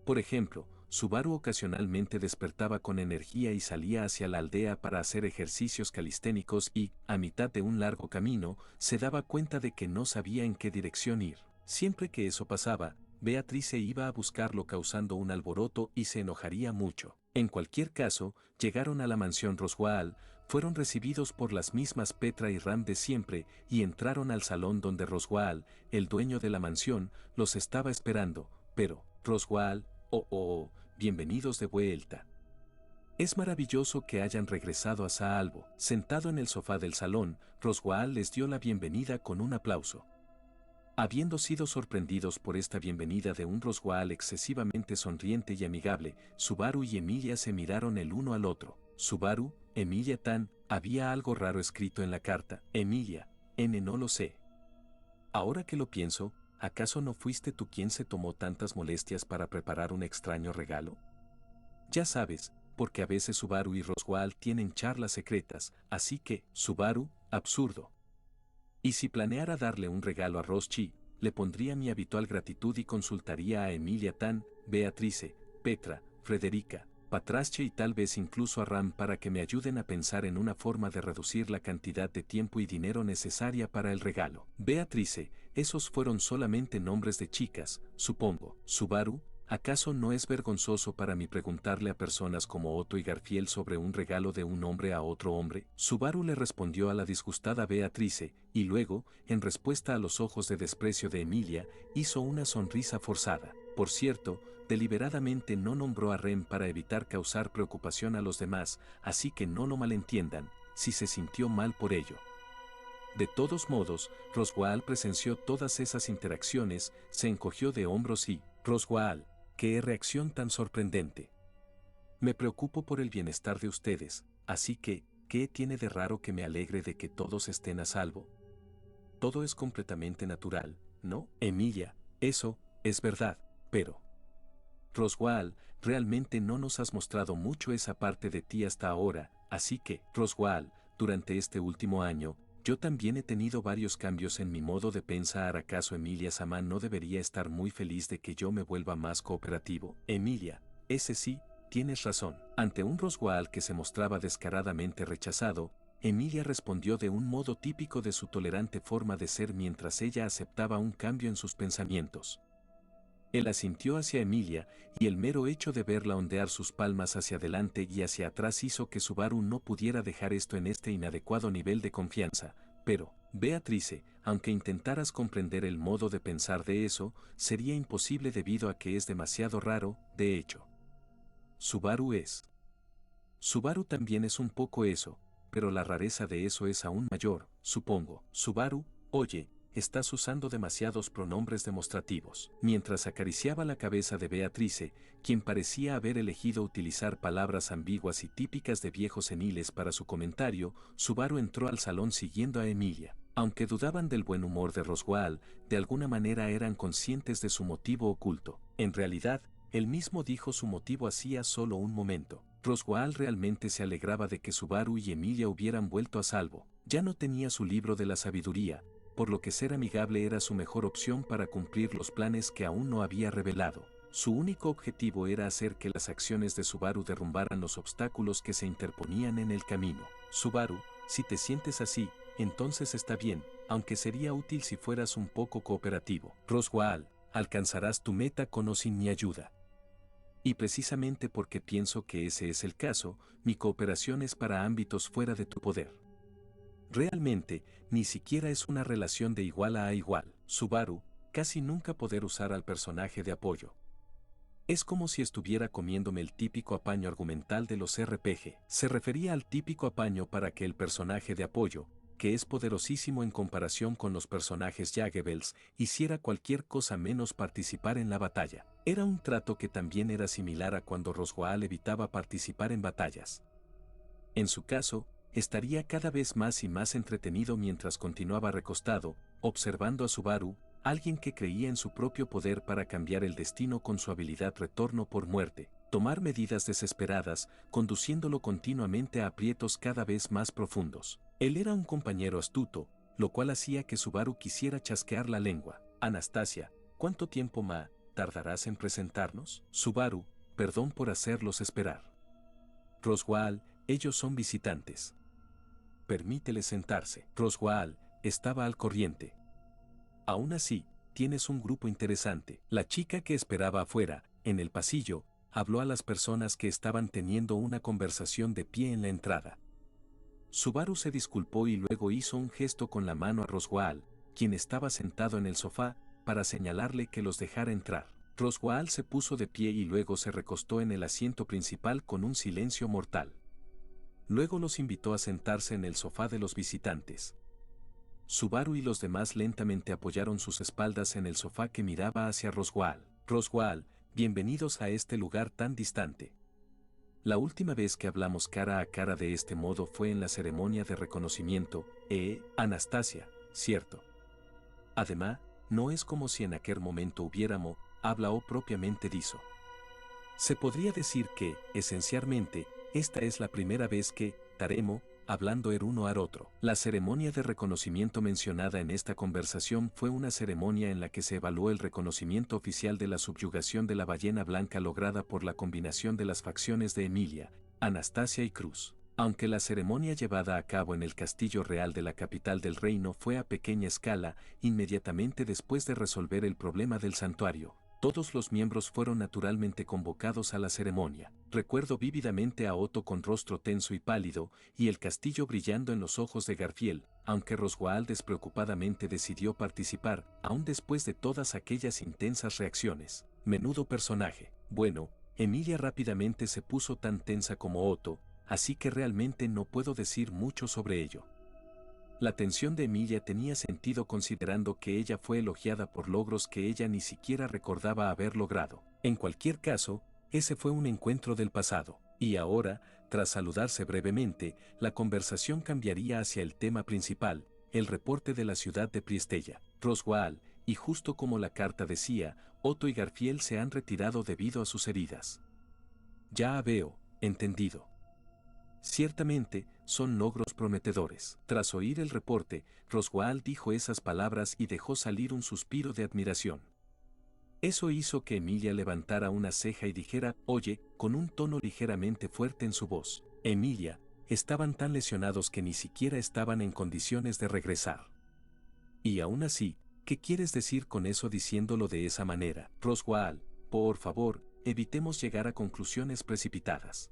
Por ejemplo, Subaru ocasionalmente despertaba con energía y salía hacia la aldea para hacer ejercicios calisténicos y, a mitad de un largo camino, se daba cuenta de que no sabía en qué dirección ir. Siempre que eso pasaba, Beatrice iba a buscarlo causando un alboroto y se enojaría mucho. En cualquier caso, llegaron a la mansión Roswaal, fueron recibidos por las mismas Petra y Ram de siempre y entraron al salón donde Roswaal, el dueño de la mansión, los estaba esperando. Pero, Roswaal, bienvenidos de vuelta. Es maravilloso que hayan regresado a Saalbo. Sentado en el sofá del salón, Roswaal les dio la bienvenida con un aplauso. Habiendo sido sorprendidos por esta bienvenida de un Roswaal excesivamente sonriente y amigable, Subaru y Emilia se miraron el uno al otro. Subaru, Emilia Tan, había algo raro escrito en la carta. Emilia, no lo sé. Ahora que lo pienso, ¿acaso no fuiste tú quien se tomó tantas molestias para preparar un extraño regalo? Ya sabes, porque a veces Subaru y Roswaal tienen charlas secretas, así que, Subaru, absurdo. Y si planeara darle un regalo a Roschi, le pondría mi habitual gratitud y consultaría a Emilia Tan, Beatrice, Petra, Frederica, Patrasche y tal vez incluso a Ram para que me ayuden a pensar en una forma de reducir la cantidad de tiempo y dinero necesaria para el regalo. Beatrice, esos fueron solamente nombres de chicas, supongo. Subaru, ¿acaso no es vergonzoso para mí preguntarle a personas como Otto y Garfield sobre un regalo de un hombre a otro hombre? Subaru le respondió a la disgustada Beatrice, y luego, en respuesta a los ojos de desprecio de Emilia, hizo una sonrisa forzada. Por cierto, deliberadamente no nombró a Rem para evitar causar preocupación a los demás, así que no lo malentiendan, si se sintió mal por ello. De todos modos, Roswaal presenció todas esas interacciones, se encogió de hombros y, Roswaal, ¡qué reacción tan sorprendente! Me preocupo por el bienestar de ustedes, así que, ¿qué tiene de raro que me alegre de que todos estén a salvo? Todo es completamente natural, ¿no? Emilia, eso, es verdad, pero... Roswaal, realmente no nos has mostrado mucho esa parte de ti hasta ahora, así que, Roswaal, durante este último año, yo también he tenido varios cambios en mi modo de pensar. ¿Acaso Emilia Samán no debería estar muy feliz de que yo me vuelva más cooperativo? Emilia, ese sí, tienes razón. Ante un Roswaal que se mostraba descaradamente rechazado, Emilia respondió de un modo típico de su tolerante forma de ser mientras ella aceptaba un cambio en sus pensamientos. Él asintió hacia Emilia, y el mero hecho de verla ondear sus palmas hacia adelante y hacia atrás hizo que Subaru no pudiera dejar esto en este inadecuado nivel de confianza. Pero, Beatrice, aunque intentaras comprender el modo de pensar de eso, sería imposible debido a que es demasiado raro, de hecho. Subaru es. Subaru también es un poco eso, pero la rareza de eso es aún mayor, supongo. Subaru, oye, estás usando demasiados pronombres demostrativos. Mientras acariciaba la cabeza de Beatrice, quien parecía haber elegido utilizar palabras ambiguas y típicas de viejos seniles para su comentario, Subaru entró al salón siguiendo a Emilia. Aunque dudaban del buen humor de Roswaal, de alguna manera eran conscientes de su motivo oculto. En realidad, él mismo dijo su motivo hacía solo un momento. Roswaal realmente se alegraba de que Subaru y Emilia hubieran vuelto a salvo. Ya no tenía su libro de la sabiduría, por lo que ser amigable era su mejor opción para cumplir los planes que aún no había revelado. Su único objetivo era hacer que las acciones de Subaru derrumbaran los obstáculos que se interponían en el camino. Subaru, si te sientes así, entonces está bien, aunque sería útil si fueras un poco cooperativo. Roswaal, alcanzarás tu meta con o sin mi ayuda. Y precisamente porque pienso que ese es el caso, mi cooperación es para ámbitos fuera de tu poder. Realmente, ni siquiera es una relación de igual a igual. Subaru, casi nunca poder usar al personaje de apoyo. Es como si estuviera comiéndome el típico apaño argumental de los RPG. Se refería al típico apaño para que el personaje de apoyo, que es poderosísimo en comparación con los personajes Jagebels, hiciera cualquier cosa menos participar en la batalla. Era un trato que también era similar a cuando Roswaal evitaba participar en batallas. En su caso, estaría cada vez más y más entretenido mientras continuaba recostado, observando a Subaru, alguien que creía en su propio poder para cambiar el destino con su habilidad retorno por muerte, tomar medidas desesperadas, conduciéndolo continuamente a aprietos cada vez más profundos. Él era un compañero astuto, lo cual hacía que Subaru quisiera chasquear la lengua. Anastasia, ¿cuánto tiempo tardarás en presentarnos? Subaru, perdón por hacerlos esperar. Roswaal, ellos son visitantes. Permítele sentarse. Roswaal estaba al corriente. Aún así, tienes un grupo interesante. La chica que esperaba afuera, en el pasillo, habló a las personas que estaban teniendo una conversación de pie en la entrada. Subaru se disculpó y luego hizo un gesto con la mano a Roswaal, quien estaba sentado en el sofá, para señalarle que los dejara entrar. Roswaal se puso de pie y luego se recostó en el asiento principal con un silencio mortal. Luego los invitó a sentarse en el sofá de los visitantes. Subaru y los demás lentamente apoyaron sus espaldas en el sofá que miraba hacia Roswaal. Roswaal, bienvenidos a este lugar tan distante. La última vez que hablamos cara a cara de este modo fue en la ceremonia de reconocimiento, Anastasia, ¿cierto? Además, no es como si en aquel momento hubiéramos hablado propiamente disso. Se podría decir que, esencialmente, esta es la primera vez que estaremos hablando el uno al otro. La ceremonia de reconocimiento mencionada en esta conversación fue una ceremonia en la que se evaluó el reconocimiento oficial de la subyugación de la ballena blanca lograda por la combinación de las facciones de Emilia, Anastasia y Cruz. Aunque la ceremonia llevada a cabo en el castillo real de la capital del reino fue a pequeña escala, inmediatamente después de resolver el problema del santuario, todos los miembros fueron naturalmente convocados a la ceremonia. Recuerdo vívidamente a Otto con rostro tenso y pálido, y el castillo brillando en los ojos de Garfield, aunque Roswaal despreocupadamente decidió participar, aún después de todas aquellas intensas reacciones. Menudo personaje. Bueno, Emilia rápidamente se puso tan tensa como Otto, así que realmente no puedo decir mucho sobre ello. La tensión de Emilia tenía sentido considerando que ella fue elogiada por logros que ella ni siquiera recordaba haber logrado. En cualquier caso, ese fue un encuentro del pasado, y ahora, tras saludarse brevemente, la conversación cambiaría hacia el tema principal, el reporte de la ciudad de Priestella. Roswaal, y justo como la carta decía, Otto y Garfield se han retirado debido a sus heridas. Ya veo, entendido. Ciertamente, son logros prometedores. Tras oír el reporte, Roswaal dijo esas palabras y dejó salir un suspiro de admiración. Eso hizo que Emilia levantara una ceja y dijera, oye, con un tono ligeramente fuerte en su voz. Emilia, estaban tan lesionados que ni siquiera estaban en condiciones de regresar. Y aún así, ¿qué quieres decir con eso diciéndolo de esa manera? Roswaal, por favor, evitemos llegar a conclusiones precipitadas.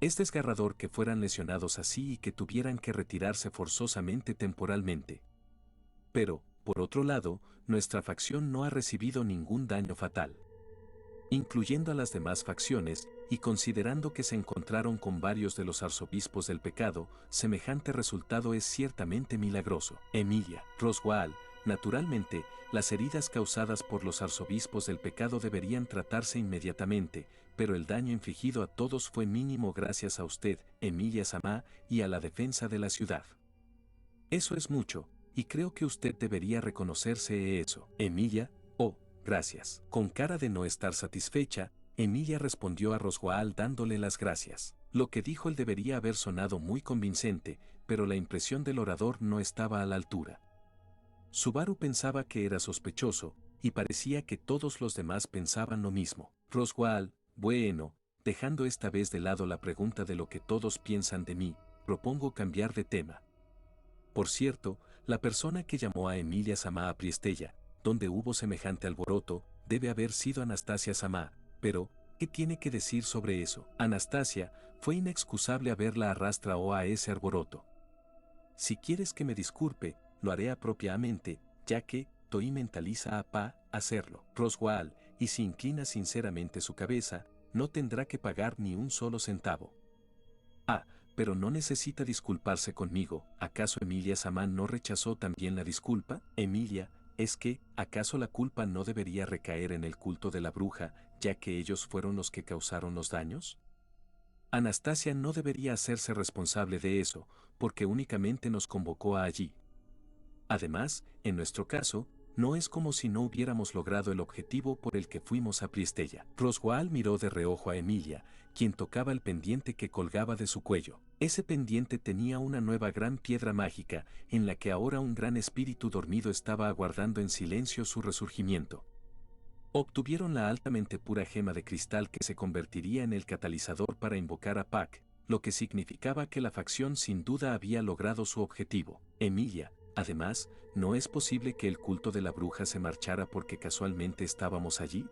Es desgarrador que fueran lesionados así y que tuvieran que retirarse forzosamente temporalmente. Pero, por otro lado, nuestra facción no ha recibido ningún daño fatal. Incluyendo a las demás facciones, y considerando que se encontraron con varios de los arzobispos del pecado, semejante resultado es ciertamente milagroso. Emilia, Roswaal, Naturalmente, las heridas causadas por los arzobispos del pecado deberían tratarse inmediatamente, pero el daño infligido a todos fue mínimo gracias a usted, Emilia Samá, y a la defensa de la ciudad. Eso es mucho, y creo que usted debería reconocerse eso. Emilia, oh, gracias. Con cara de no estar satisfecha, Emilia respondió a Roswaal dándole las gracias. Lo que dijo él debería haber sonado muy convincente, pero la impresión del orador no estaba a la altura. Subaru pensaba que era sospechoso, y parecía que todos los demás pensaban lo mismo. Roswaal, bueno, dejando esta vez de lado la pregunta de lo que todos piensan de mí, propongo cambiar de tema. Por cierto, la persona que llamó a Emilia Samá a Priestella, donde hubo semejante alboroto, debe haber sido Anastasia Samá, pero, ¿qué tiene que decir sobre eso? Anastasia, fue inexcusable haberla arrastrado a ese alboroto. Si quieres que me disculpe, lo haré apropiadamente, ya que, Toí mentaliza a Pa hacerlo. Roswaal, y si inclina sinceramente su cabeza, no tendrá que pagar ni un solo centavo. Ah, pero no necesita disculparse conmigo. ¿Acaso Emilia Samá no rechazó también la disculpa? Emilia, ¿es que, acaso la culpa no debería recaer en el culto de la bruja, ya que ellos fueron los que causaron los daños? Anastasia no debería hacerse responsable de eso, porque únicamente nos convocó a allí. Además, en nuestro caso, no es como si no hubiéramos logrado el objetivo por el que fuimos a Priestella. Roswaal miró de reojo a Emilia, quien tocaba el pendiente que colgaba de su cuello. Ese pendiente tenía una nueva gran piedra mágica, en la que ahora un gran espíritu dormido estaba aguardando en silencio su resurgimiento. Obtuvieron la altamente pura gema de cristal que se convertiría en el catalizador para invocar a Pac, lo que significaba que la facción sin duda había logrado su objetivo. Emilia, además, ¿no es posible que el culto de la bruja se marchara porque casualmente estábamos allí?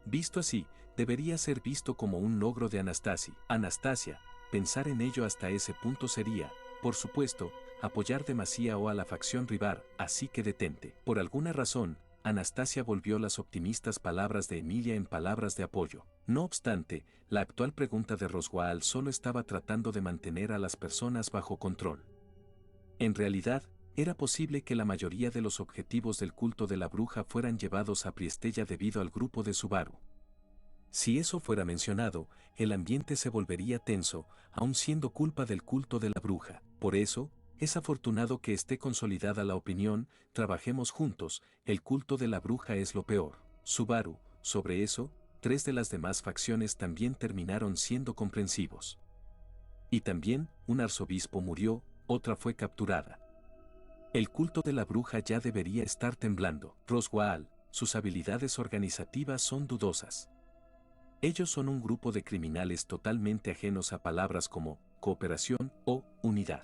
Visto así, debería ser visto como un logro de Anastasia, pensar en ello hasta ese punto sería, por supuesto, apoyar demasiado a la facción rival, así que detente. Por alguna razón, Anastasia volvió las optimistas palabras de Emilia en palabras de apoyo. No obstante, la actual pregunta de Roswaal solo estaba tratando de mantener a las personas bajo control. En realidad, era posible que la mayoría de los objetivos del culto de la bruja fueran llevados a Priestella debido al grupo de Subaru. Si eso fuera mencionado, el ambiente se volvería tenso, aun siendo culpa del culto de la bruja. Por eso, es afortunado que esté consolidada la opinión, trabajemos juntos, el culto de la bruja es lo peor. Subaru, sobre eso, 3 de las demás facciones también terminaron siendo comprensivos. Y también, un arzobispo murió, otra fue capturada. El culto de la bruja ya debería estar temblando. Roswaal, sus habilidades organizativas son dudosas. Ellos son un grupo de criminales totalmente ajenos a palabras como cooperación o unidad.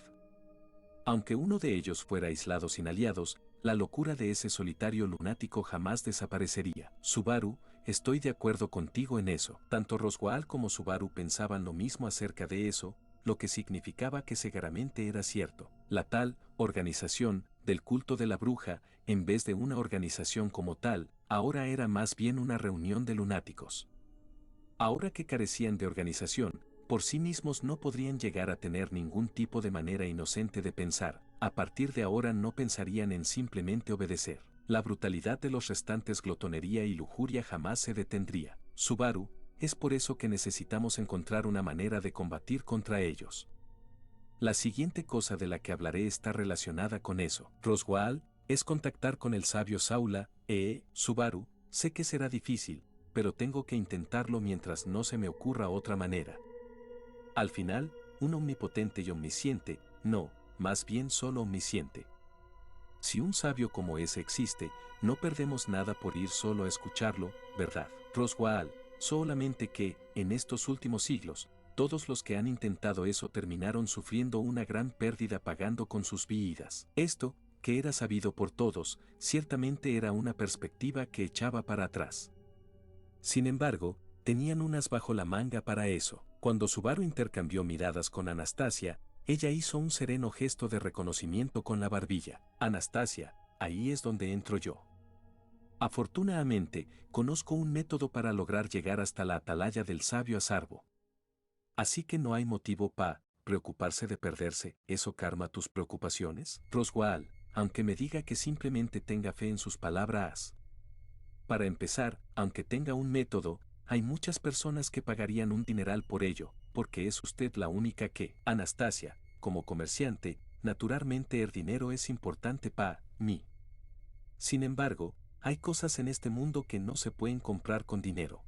Aunque uno de ellos fuera aislado sin aliados, la locura de ese solitario lunático jamás desaparecería. Subaru, estoy de acuerdo contigo en eso. Tanto Roswaal como Subaru pensaban lo mismo acerca de eso, lo que significaba que seguramente era cierto. La tal organización del culto de la bruja, en vez de una organización como tal, ahora era más bien una reunión de lunáticos. Ahora que carecían de organización, por sí mismos no podrían llegar a tener ningún tipo de manera inocente de pensar. A partir de ahora no pensarían en simplemente obedecer. La brutalidad de los restantes glotonería y lujuria jamás se detendría. Subaru, es por eso que necesitamos encontrar una manera de combatir contra ellos. La siguiente cosa de la que hablaré está relacionada con eso. Roswaal, es contactar con el sabio Saula, Subaru, sé que será difícil, pero tengo que intentarlo mientras no se me ocurra otra manera. Al final, un omnipotente y omnisciente, no, más bien solo omnisciente. Si un sabio como ese existe, no perdemos nada por ir solo a escucharlo, ¿verdad? Roswaal, solamente que, en estos últimos siglos, todos los que han intentado eso terminaron sufriendo una gran pérdida pagando con sus vidas. Esto, que era sabido por todos, ciertamente era una perspectiva que echaba para atrás. Sin embargo, tenían unas bajo la manga para eso. Cuando Subaru intercambió miradas con Anastasia, ella hizo un sereno gesto de reconocimiento con la barbilla. Anastasia, ahí es donde entro yo. Afortunadamente, conozco un método para lograr llegar hasta la atalaya del sabio Azarbo. Así que no hay motivo para preocuparse de perderse. ¿Eso calma tus preocupaciones? Roswaal, aunque me diga que simplemente tenga fe en sus palabras. Para empezar, aunque tenga un método, hay muchas personas que pagarían un dineral por ello, porque es usted la única que, Anastasia, como comerciante, naturalmente el dinero es importante para mí. Sin embargo, hay cosas en este mundo que no se pueden comprar con dinero.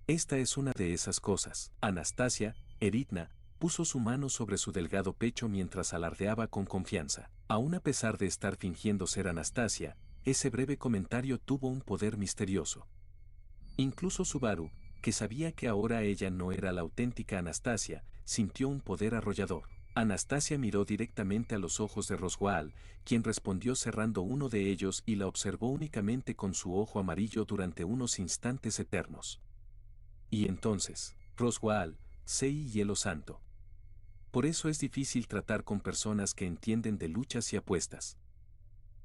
Esta es una de esas cosas. Anastasia, Eritna, puso su mano sobre su delgado pecho mientras alardeaba con confianza. Aún a pesar de estar fingiendo ser Anastasia, ese breve comentario tuvo un poder misterioso. Incluso Subaru, que sabía que ahora ella no era la auténtica Anastasia, sintió un poder arrollador. Anastasia miró directamente a los ojos de Roswaal, quien respondió cerrando uno de ellos y la observó únicamente con su ojo amarillo durante unos instantes eternos. Y entonces, Roswaal, Sei Hielo Santo. Por eso es difícil tratar con personas que entienden de luchas y apuestas.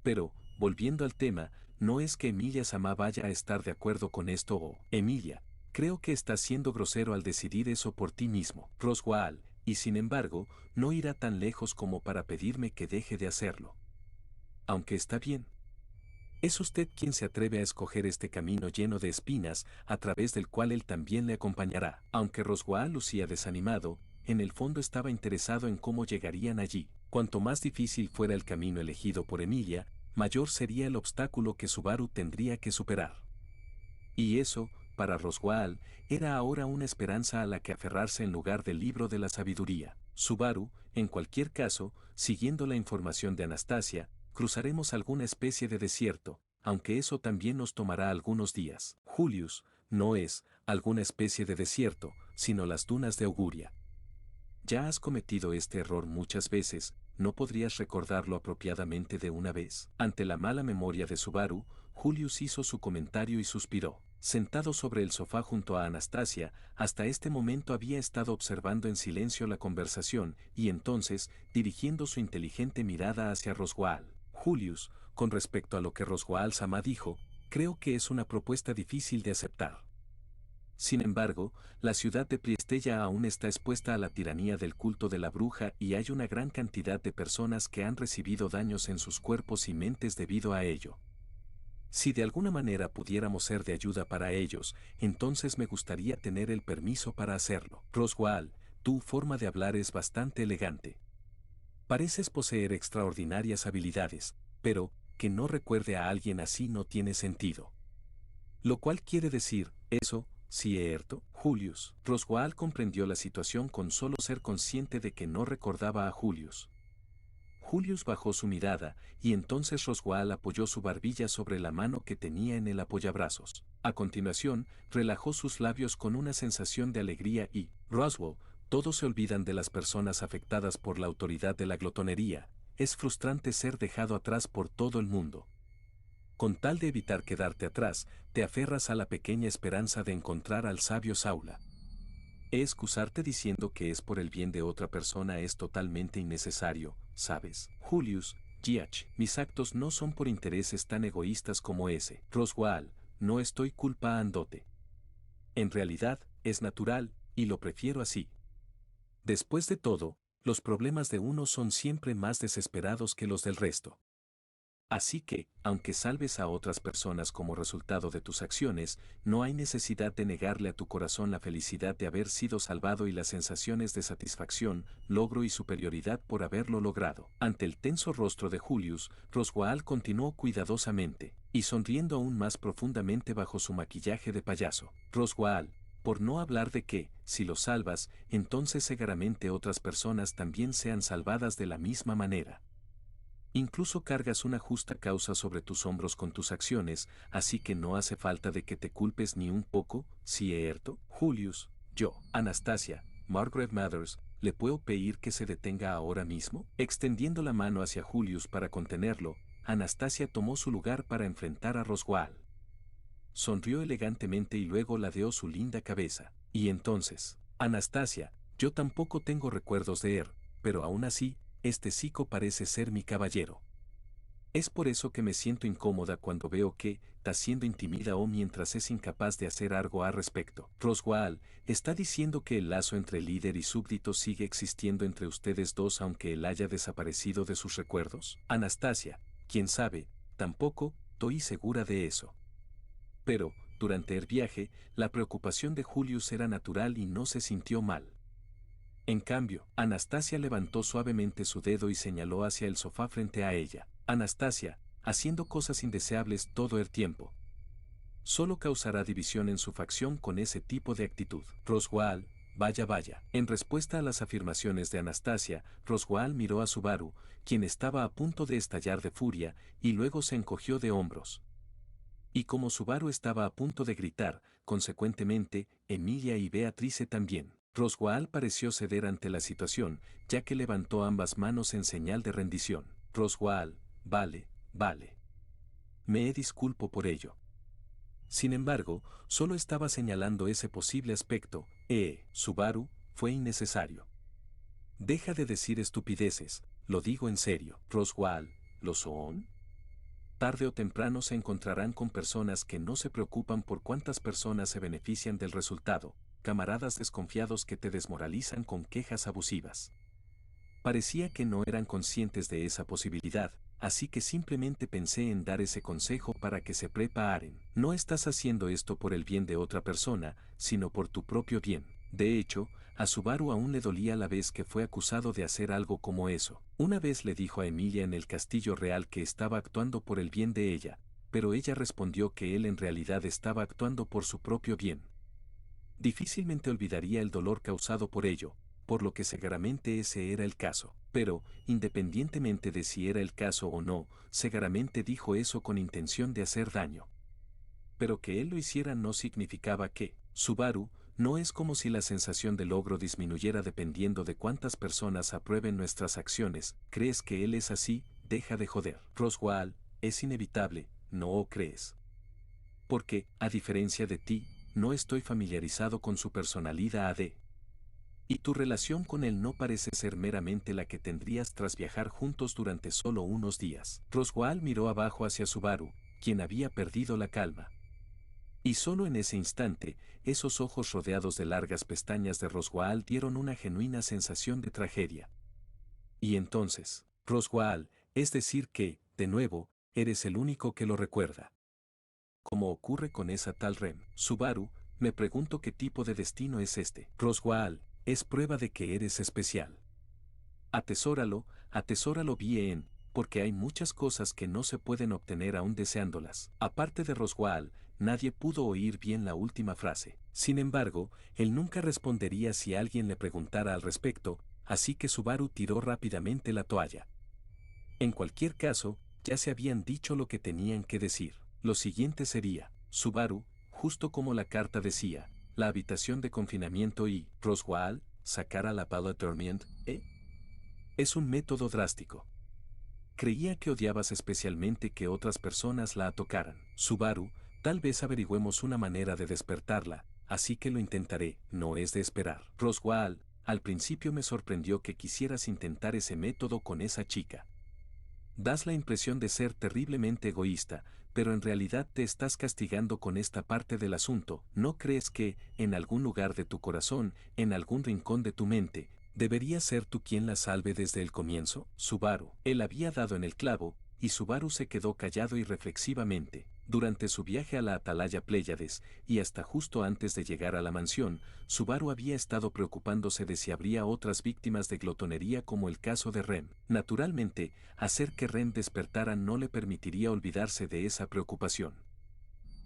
Pero, volviendo al tema, no es que Emilia Sama vaya a estar de acuerdo con esto o, Emilia, creo que estás siendo grosero al decidir eso por ti mismo, Roswaal, y sin embargo, no irá tan lejos como para pedirme que deje de hacerlo. Aunque está bien. Es usted quien se atreve a escoger este camino lleno de espinas, a través del cual él también le acompañará. Aunque Roswaal lucía desanimado, en el fondo estaba interesado en cómo llegarían allí. Cuanto más difícil fuera el camino elegido por Emilia, mayor sería el obstáculo que Subaru tendría que superar. Y eso, para Roswaal, era ahora una esperanza a la que aferrarse en lugar del libro de la sabiduría. Subaru, en cualquier caso, siguiendo la información de Anastasia, cruzaremos alguna especie de desierto, aunque eso también nos tomará algunos días. Julius, no es alguna especie de desierto, sino las dunas de Auguria. Ya has cometido este error muchas veces, ¿no podrías recordarlo apropiadamente de una vez? Ante la mala memoria de Subaru, Julius hizo su comentario y suspiró. Sentado sobre el sofá junto a Anastasia, hasta este momento había estado observando en silencio la conversación y entonces, dirigiendo su inteligente mirada hacia Roswaal. Julius, con respecto a lo que Roswaal Sama dijo, creo que es una propuesta difícil de aceptar. Sin embargo, la ciudad de Priestella aún está expuesta a la tiranía del culto de la bruja y hay una gran cantidad de personas que han recibido daños en sus cuerpos y mentes debido a ello. Si de alguna manera pudiéramos ser de ayuda para ellos, entonces me gustaría tener el permiso para hacerlo. Roswaal, tu forma de hablar es bastante elegante. Pareces poseer extraordinarias habilidades, pero, que no recuerde a alguien así no tiene sentido. Lo cual quiere decir, eso, ¿cierto? Julius. Roswaal comprendió la situación con solo ser consciente de que no recordaba a Julius. Julius bajó su mirada, y entonces Roswaal apoyó su barbilla sobre la mano que tenía en el apoyabrazos. A continuación, relajó sus labios con una sensación de alegría y, Roswaal, todos se olvidan de las personas afectadas por la autoridad de la glotonería. Es frustrante ser dejado atrás por todo el mundo. Con tal de evitar quedarte atrás, te aferras a la pequeña esperanza de encontrar al sabio Saula. Excusarte diciendo que es por el bien de otra persona es totalmente innecesario, ¿sabes? Julius, Giach, mis actos no son por intereses tan egoístas como ese. Roswaal, no estoy culpándote. En realidad, es natural, y lo prefiero así. Después de todo, los problemas de uno son siempre más desesperados que los del resto. Así que, aunque salves a otras personas como resultado de tus acciones, no hay necesidad de negarle a tu corazón la felicidad de haber sido salvado y las sensaciones de satisfacción, logro y superioridad por haberlo logrado. Ante el tenso rostro de Julius, Roswaal continuó cuidadosamente, y sonriendo aún más profundamente bajo su maquillaje de payaso. Roswaal, por no hablar de que, si lo salvas, entonces seguramente otras personas también sean salvadas de la misma manera. Incluso cargas una justa causa sobre tus hombros con tus acciones, así que no hace falta de que te culpes ni un poco, ¿cierto? Julius, yo, Anastasia, Margaret Mathers, ¿le puedo pedir que se detenga ahora mismo? Extendiendo la mano hacia Julius para contenerlo, Anastasia tomó su lugar para enfrentar a Roswaal. Sonrió elegantemente y luego ladeó su linda cabeza. Y entonces, Anastasia, yo tampoco tengo recuerdos de él, pero aún así, este psico parece ser mi caballero. Es por eso que me siento incómoda cuando veo que está siendo intimida o mientras es incapaz de hacer algo al respecto. Roswaal, ¿está diciendo que el lazo entre líder y súbdito sigue existiendo entre ustedes dos aunque él haya desaparecido de sus recuerdos? Anastasia, quién sabe, tampoco estoy segura de eso. Pero, durante el viaje, la preocupación de Julius era natural y no se sintió mal. En cambio, Anastasia levantó suavemente su dedo y señaló hacia el sofá frente a ella. Anastasia, haciendo cosas indeseables todo el tiempo. Solo causará división en su facción con ese tipo de actitud. Roswaal, vaya vaya. En respuesta a las afirmaciones de Anastasia, Roswaal miró a Subaru, quien estaba a punto de estallar de furia, y luego se encogió de hombros. Y como Subaru estaba a punto de gritar, consecuentemente, Emilia y Beatrice también. Roswaal pareció ceder ante la situación, ya que levantó ambas manos en señal de rendición. Roswaal, vale. Me disculpo por ello. Sin embargo, solo estaba señalando ese posible aspecto. Subaru, fue innecesario. Deja de decir estupideces, lo digo en serio. Roswaal, ¿lo son? Tarde o temprano se encontrarán con personas que no se preocupan por cuántas personas se benefician del resultado, camaradas desconfiados que te desmoralizan con quejas abusivas. Parecía que no eran conscientes de esa posibilidad, así que simplemente pensé en dar ese consejo para que se preparen. No estás haciendo esto por el bien de otra persona, sino por tu propio bien. De hecho, a Subaru aún le dolía la vez que fue acusado de hacer algo como eso. Una vez le dijo a Emilia en el castillo real que estaba actuando por el bien de ella, pero ella respondió que él en realidad estaba actuando por su propio bien. Difícilmente olvidaría el dolor causado por ello, por lo que seguramente ese era el caso. Pero, independientemente de si era el caso o no, seguramente dijo eso con intención de hacer daño. Pero que él lo hiciera no significaba que, Subaru, no es como si la sensación de logro disminuyera dependiendo de cuántas personas aprueben nuestras acciones. ¿Crees que él es así? Deja de joder. Roswaal, es inevitable, ¿no crees? Porque, a diferencia de ti, no estoy familiarizado con su personalidad y tu relación con él no parece ser meramente la que tendrías tras viajar juntos durante solo unos días. Roswaal miró abajo hacia Subaru, quien había perdido la calma. Y solo en ese instante, esos ojos rodeados de largas pestañas de Roswaal dieron una genuina sensación de tragedia. Y entonces, Roswaal, es decir que, de nuevo, eres el único que lo recuerda. Como ocurre con esa tal Rem. Subaru, me pregunto qué tipo de destino es este. Roswaal, es prueba de que eres especial. Atesóralo bien, porque hay muchas cosas que no se pueden obtener aún deseándolas. Aparte de Roswaal, nadie pudo oír bien la última frase. Sin embargo, él nunca respondería si alguien le preguntara al respecto, así que Subaru tiró rápidamente la toalla. En cualquier caso, ya se habían dicho lo que tenían que decir. Lo siguiente sería, Subaru, justo como la carta decía, la habitación de confinamiento y, Roswaal, sacar a la bala dormient, Es un método drástico. Creía que odiabas especialmente que otras personas la tocaran. Subaru, tal vez averigüemos una manera de despertarla, así que lo intentaré, no es de esperar. Roswaal, al principio me sorprendió que quisieras intentar ese método con esa chica. Das la impresión de ser terriblemente egoísta, pero en realidad te estás castigando con esta parte del asunto. ¿No crees que, en algún lugar de tu corazón, en algún rincón de tu mente, debería ser tú quien la salve desde el comienzo? Subaru. Él había dado en el clavo, y Subaru se quedó callado irreflexivamente. Durante su viaje a la Atalaya Pléyades, y hasta justo antes de llegar a la mansión, Subaru había estado preocupándose de si habría otras víctimas de glotonería como el caso de Rem. Naturalmente, hacer que Rem despertara no le permitiría olvidarse de esa preocupación.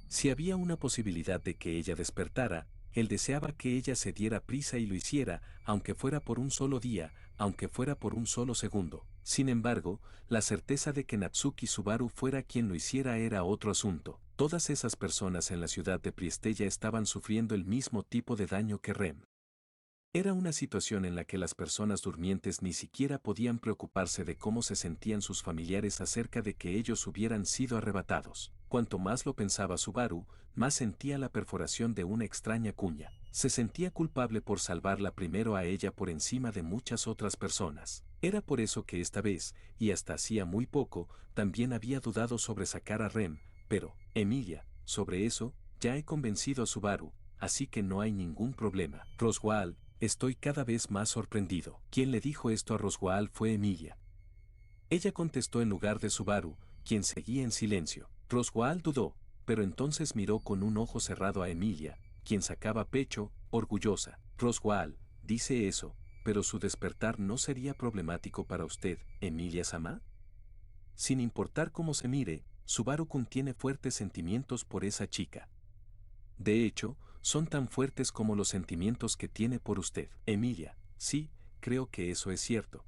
Si había una posibilidad de que ella despertara, él deseaba que ella se diera prisa y lo hiciera, aunque fuera por un solo día, aunque fuera por un solo segundo. Sin embargo, la certeza de que Natsuki Subaru fuera quien lo hiciera era otro asunto. Todas esas personas en la ciudad de Priestella estaban sufriendo el mismo tipo de daño que Rem. Era una situación en la que las personas durmientes ni siquiera podían preocuparse de cómo se sentían sus familiares acerca de que ellos hubieran sido arrebatados. Cuanto más lo pensaba Subaru, más sentía la perforación de una extraña cuña. Se sentía culpable por salvarla primero a ella por encima de muchas otras personas. Era por eso que esta vez, y hasta hacía muy poco, también había dudado sobre sacar a Rem, pero, Emilia, sobre eso, ya he convencido a Subaru, así que no hay ningún problema. Roswaal, estoy cada vez más sorprendido. Quien le dijo esto a Roswaal fue Emilia. Ella contestó en lugar de Subaru, quien seguía en silencio. Roswaal dudó, pero entonces miró con un ojo cerrado a Emilia, quien sacaba pecho, orgullosa. Roswaal, dice eso, pero su despertar no sería problemático para usted, Emilia-sama. Sin importar cómo se mire, Subaru-kun tiene fuertes sentimientos por esa chica. De hecho, son tan fuertes como los sentimientos que tiene por usted. Emilia, sí, creo que eso es cierto.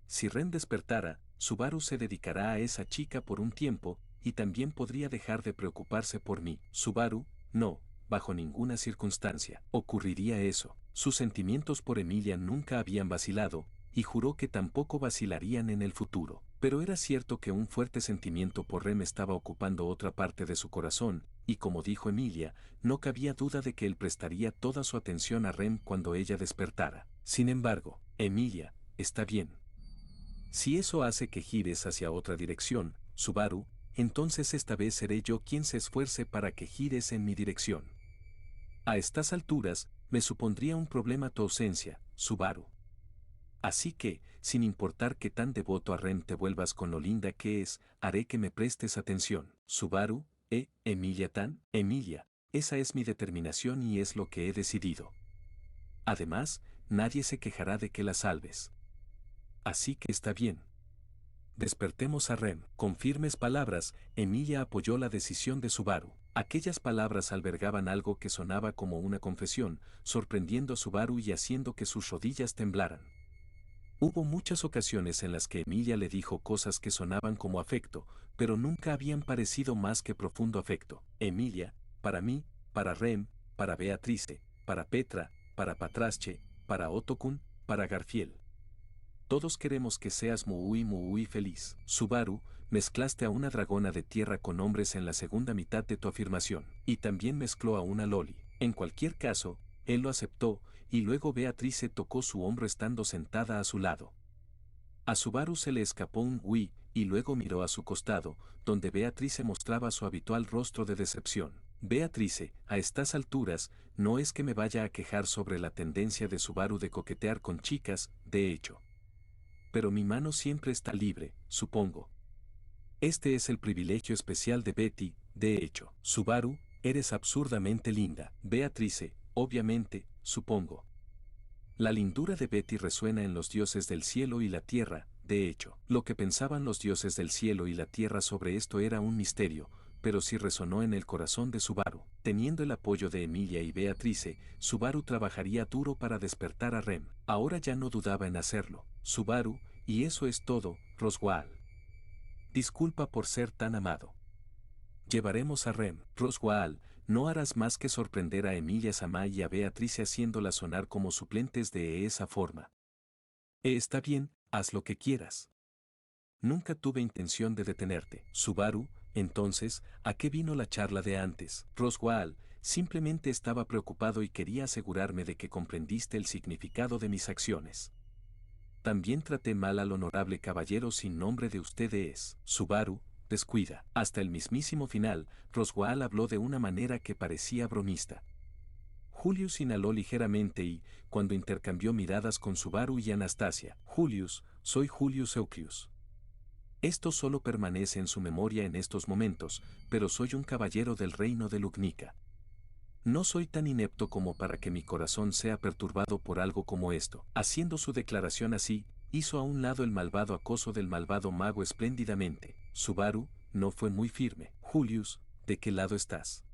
Si Ren despertara, Subaru se dedicará a esa chica por un tiempo, y también podría dejar de preocuparse por mí. Subaru, no, bajo ninguna circunstancia ocurriría eso. Sus sentimientos por Emilia nunca habían vacilado, y juró que tampoco vacilarían en el futuro. Pero era cierto que un fuerte sentimiento por Rem estaba ocupando otra parte de su corazón, y como dijo Emilia, no cabía duda de que él prestaría toda su atención a Rem cuando ella despertara. Sin embargo, Emilia, está bien. Si eso hace que gires hacia otra dirección, Subaru, entonces esta vez seré yo quien se esfuerce para que gires en mi dirección. A estas alturas, me supondría un problema tu ausencia, Subaru. Así que, sin importar qué tan devoto a Ren te vuelvas con lo linda que es, haré que me prestes atención. Subaru, Emilia-tan, Emilia, esa es mi determinación y es lo que he decidido. Además, nadie se quejará de que la salves. Así que está bien. Despertemos a Rem. Con firmes palabras, Emilia apoyó la decisión de Subaru. Aquellas palabras albergaban algo que sonaba como una confesión, sorprendiendo a Subaru y haciendo que sus rodillas temblaran. Hubo muchas ocasiones en las que Emilia le dijo cosas que sonaban como afecto, pero nunca habían parecido más que profundo afecto. Emilia, para mí, para Rem, para Beatrice, para Petra, para Patrasche, para Otto-kun, para Garfield. Todos queremos que seas muy feliz. Subaru, mezclaste a una dragona de tierra con hombres en la segunda mitad de tu afirmación, y también mezcló a una loli. En cualquier caso, él lo aceptó, y luego Beatrice tocó su hombro estando sentada a su lado. A Subaru se le escapó un "uy", y luego miró a su costado, donde Beatrice mostraba su habitual rostro de decepción. Beatrice, a estas alturas, no es que me vaya a quejar sobre la tendencia de Subaru de coquetear con chicas, de hecho. Pero mi mano siempre está libre, supongo. Este es el privilegio especial de Betty, de hecho. Subaru, eres absurdamente linda. Beatrice, obviamente, supongo. La lindura de Betty resuena en los dioses del cielo y la tierra, de hecho. Lo que pensaban los dioses del cielo y la tierra sobre esto era un misterio, pero sí resonó en el corazón de Subaru. Teniendo el apoyo de Emilia y Beatrice, Subaru trabajaría duro para despertar a Rem. Ahora ya no dudaba en hacerlo. Subaru, y eso es todo, Roswaal. Disculpa por ser tan amado. Llevaremos a Rem. Roswaal, no harás más que sorprender a Emilia-sama y a Beatrice haciéndola sonar como suplentes de esa forma. Está bien, haz lo que quieras. Nunca tuve intención de detenerte. Subaru, entonces, ¿a qué vino la charla de antes? Roswaal, simplemente estaba preocupado y quería asegurarme de que comprendiste el significado de mis acciones. También traté mal al honorable caballero sin nombre de ustedes. Subaru, descuida. Hasta el mismísimo final, Roswaal habló de una manera que parecía bromista. Julius inhaló ligeramente y, cuando intercambió miradas con Subaru y Anastasia, Julius, soy Julius Euclius. Esto solo permanece en su memoria en estos momentos, pero soy un caballero del reino de Lugnica. No soy tan inepto como para que mi corazón sea perturbado por algo como esto. Haciendo su declaración así, hizo a un lado el malvado acoso del malvado mago espléndidamente. Subaru, no fue muy firme. Julius, ¿de qué lado estás?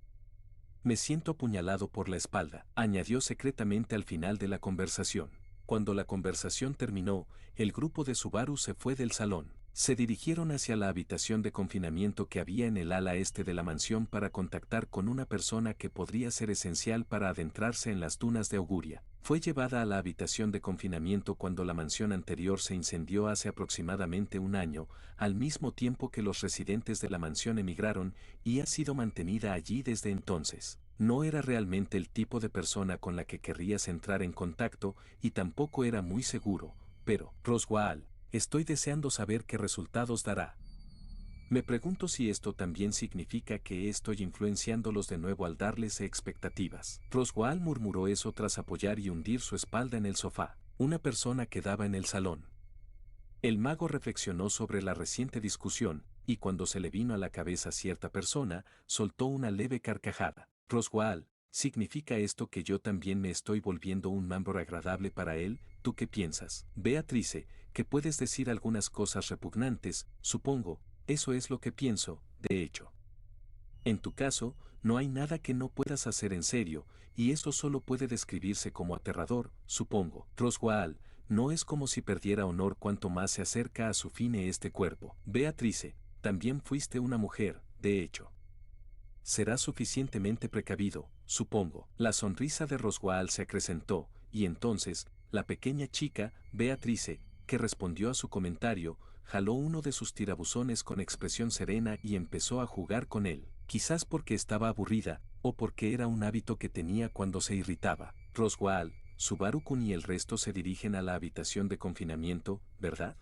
Me siento apuñalado por la espalda, añadió secretamente al final de la conversación. Cuando la conversación terminó, el grupo de Subaru se fue del salón. Se dirigieron hacia la habitación de confinamiento que había en el ala este de la mansión para contactar con una persona que podría ser esencial para adentrarse en las dunas de Auguria. Fue llevada a la habitación de confinamiento cuando la mansión anterior se incendió hace aproximadamente un año, al mismo tiempo que los residentes de la mansión emigraron, y ha sido mantenida allí desde entonces. No era realmente el tipo de persona con la que querrías entrar en contacto, y tampoco era muy seguro, pero, Roswaal, estoy deseando saber qué resultados dará. Me pregunto si esto también significa que estoy influenciándolos de nuevo al darles expectativas. Roswaal murmuró eso tras apoyar y hundir su espalda en el sofá. Una persona quedaba en el salón. El mago reflexionó sobre la reciente discusión, y cuando se le vino a la cabeza cierta persona, soltó una leve carcajada. Roswaal, ¿significa esto que yo también me estoy volviendo un miembro agradable para él? ¿Tú qué piensas? Beatrice, que puedes decir algunas cosas repugnantes, supongo. Eso es lo que pienso, de hecho. En tu caso, no hay nada que no puedas hacer en serio, y esto solo puede describirse como aterrador, supongo. Roswaal, no es como si perdiera honor cuanto más se acerca a su fin este cuerpo. Beatrice, también fuiste una mujer, de hecho. Serás suficientemente precavido, supongo. La sonrisa de Roswaal se acrecentó, y entonces, la pequeña chica, Beatrice, que respondió a su comentario, jaló uno de sus tirabuzones con expresión serena y empezó a jugar con él, quizás porque estaba aburrida, o porque era un hábito que tenía cuando se irritaba. Roswaal, Subaru-kun y el resto se dirigen a la habitación de confinamiento, ¿verdad?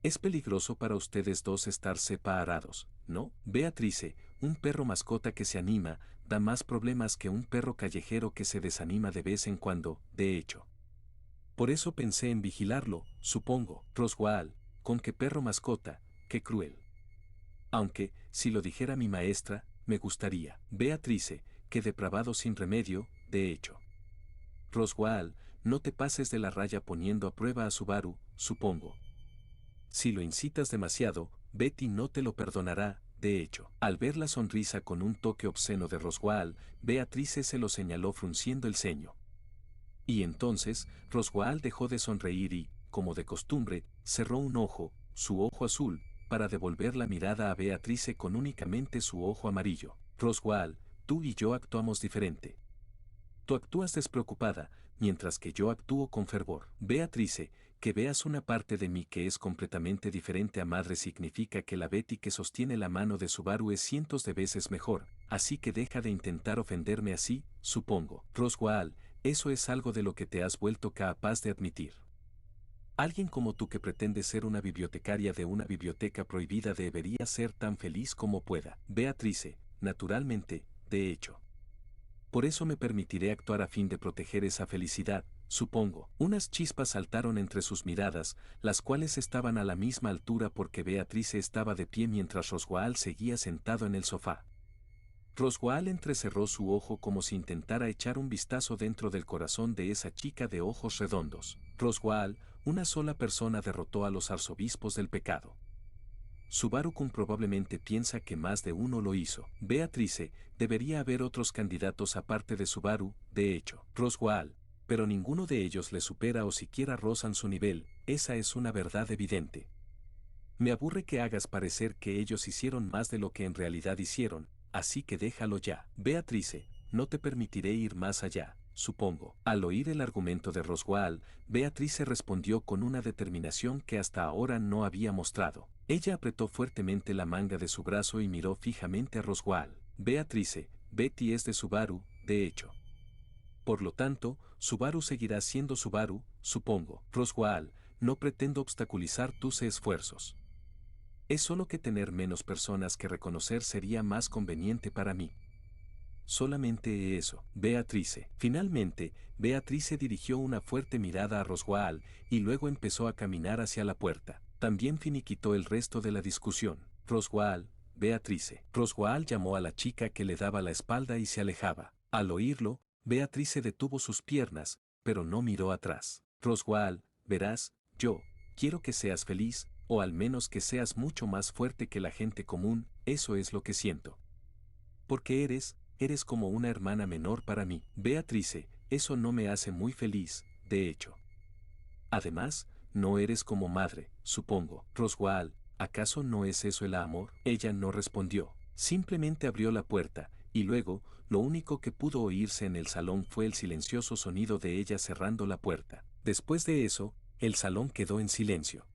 Es peligroso para ustedes dos estar separados, ¿no? Beatrice, un perro mascota que se anima, da más problemas que un perro callejero que se desanima de vez en cuando, de hecho. Por eso pensé en vigilarlo, supongo. Roswaal, con qué perro mascota, qué cruel. Aunque, si lo dijera mi maestra, me gustaría. Beatrice, qué depravado sin remedio, de hecho. Roswaal, no te pases de la raya poniendo a prueba a Subaru, supongo. Si lo incitas demasiado, Betty no te lo perdonará, de hecho. Al ver la sonrisa con un toque obsceno de Roswaal, Beatrice se lo señaló frunciendo el ceño. Y entonces, Roswaal dejó de sonreír y, como de costumbre, cerró un ojo, su ojo azul, para devolver la mirada a Beatrice con únicamente su ojo amarillo. Roswaal, tú y yo actuamos diferente. Tú actúas despreocupada, mientras que yo actúo con fervor. Beatrice, que veas una parte de mí que es completamente diferente a madre significa que la Betty que sostiene la mano de Subaru es cientos de veces mejor, así que deja de intentar ofenderme así, supongo. Roswaal, eso es algo de lo que te has vuelto capaz de admitir. Alguien como tú que pretende ser una bibliotecaria de una biblioteca prohibida debería ser tan feliz como pueda. Beatrice, naturalmente, de hecho. Por eso me permitiré actuar a fin de proteger esa felicidad, supongo. Unas chispas saltaron entre sus miradas, las cuales estaban a la misma altura porque Beatrice estaba de pie mientras Roswaal seguía sentado en el sofá. Roswaal entrecerró su ojo como si intentara echar un vistazo dentro del corazón de esa chica de ojos redondos. Roswaal, una sola persona derrotó a los arzobispos del pecado. Subaru-kun probablemente piensa que más de uno lo hizo. Beatrice, debería haber otros candidatos aparte de Subaru, de hecho. Roswaal, pero ninguno de ellos le supera o siquiera rozan su nivel, esa es una verdad evidente. Me aburre que hagas parecer que ellos hicieron más de lo que en realidad hicieron, así que déjalo ya. Beatrice, no te permitiré ir más allá, supongo. Al oír el argumento de Roswaal, Beatrice respondió con una determinación que hasta ahora no había mostrado. Ella apretó fuertemente la manga de su brazo y miró fijamente a Roswaal. Beatrice, Betty es de Subaru, de hecho. Por lo tanto, Subaru seguirá siendo Subaru, supongo. Roswaal, no pretendo obstaculizar tus esfuerzos. Es solo que tener menos personas que reconocer sería más conveniente para mí. Solamente eso. Beatrice. Finalmente, Beatrice dirigió una fuerte mirada a Roswaal y luego empezó a caminar hacia la puerta. También finiquitó el resto de la discusión. Roswaal, Beatrice. Roswaal llamó a la chica que le daba la espalda y se alejaba. Al oírlo, Beatrice detuvo sus piernas, pero no miró atrás. Roswaal, verás, yo quiero que seas feliz, o al menos que seas mucho más fuerte que la gente común, eso es lo que siento. Porque eres como una hermana menor para mí. Beatrice, eso no me hace muy feliz, de hecho. Además, no eres como madre, supongo. Roswaal, ¿acaso no es eso el amor? Ella no respondió. Simplemente abrió la puerta, y luego, lo único que pudo oírse en el salón fue el silencioso sonido de ella cerrando la puerta. Después de eso, el salón quedó en silencio.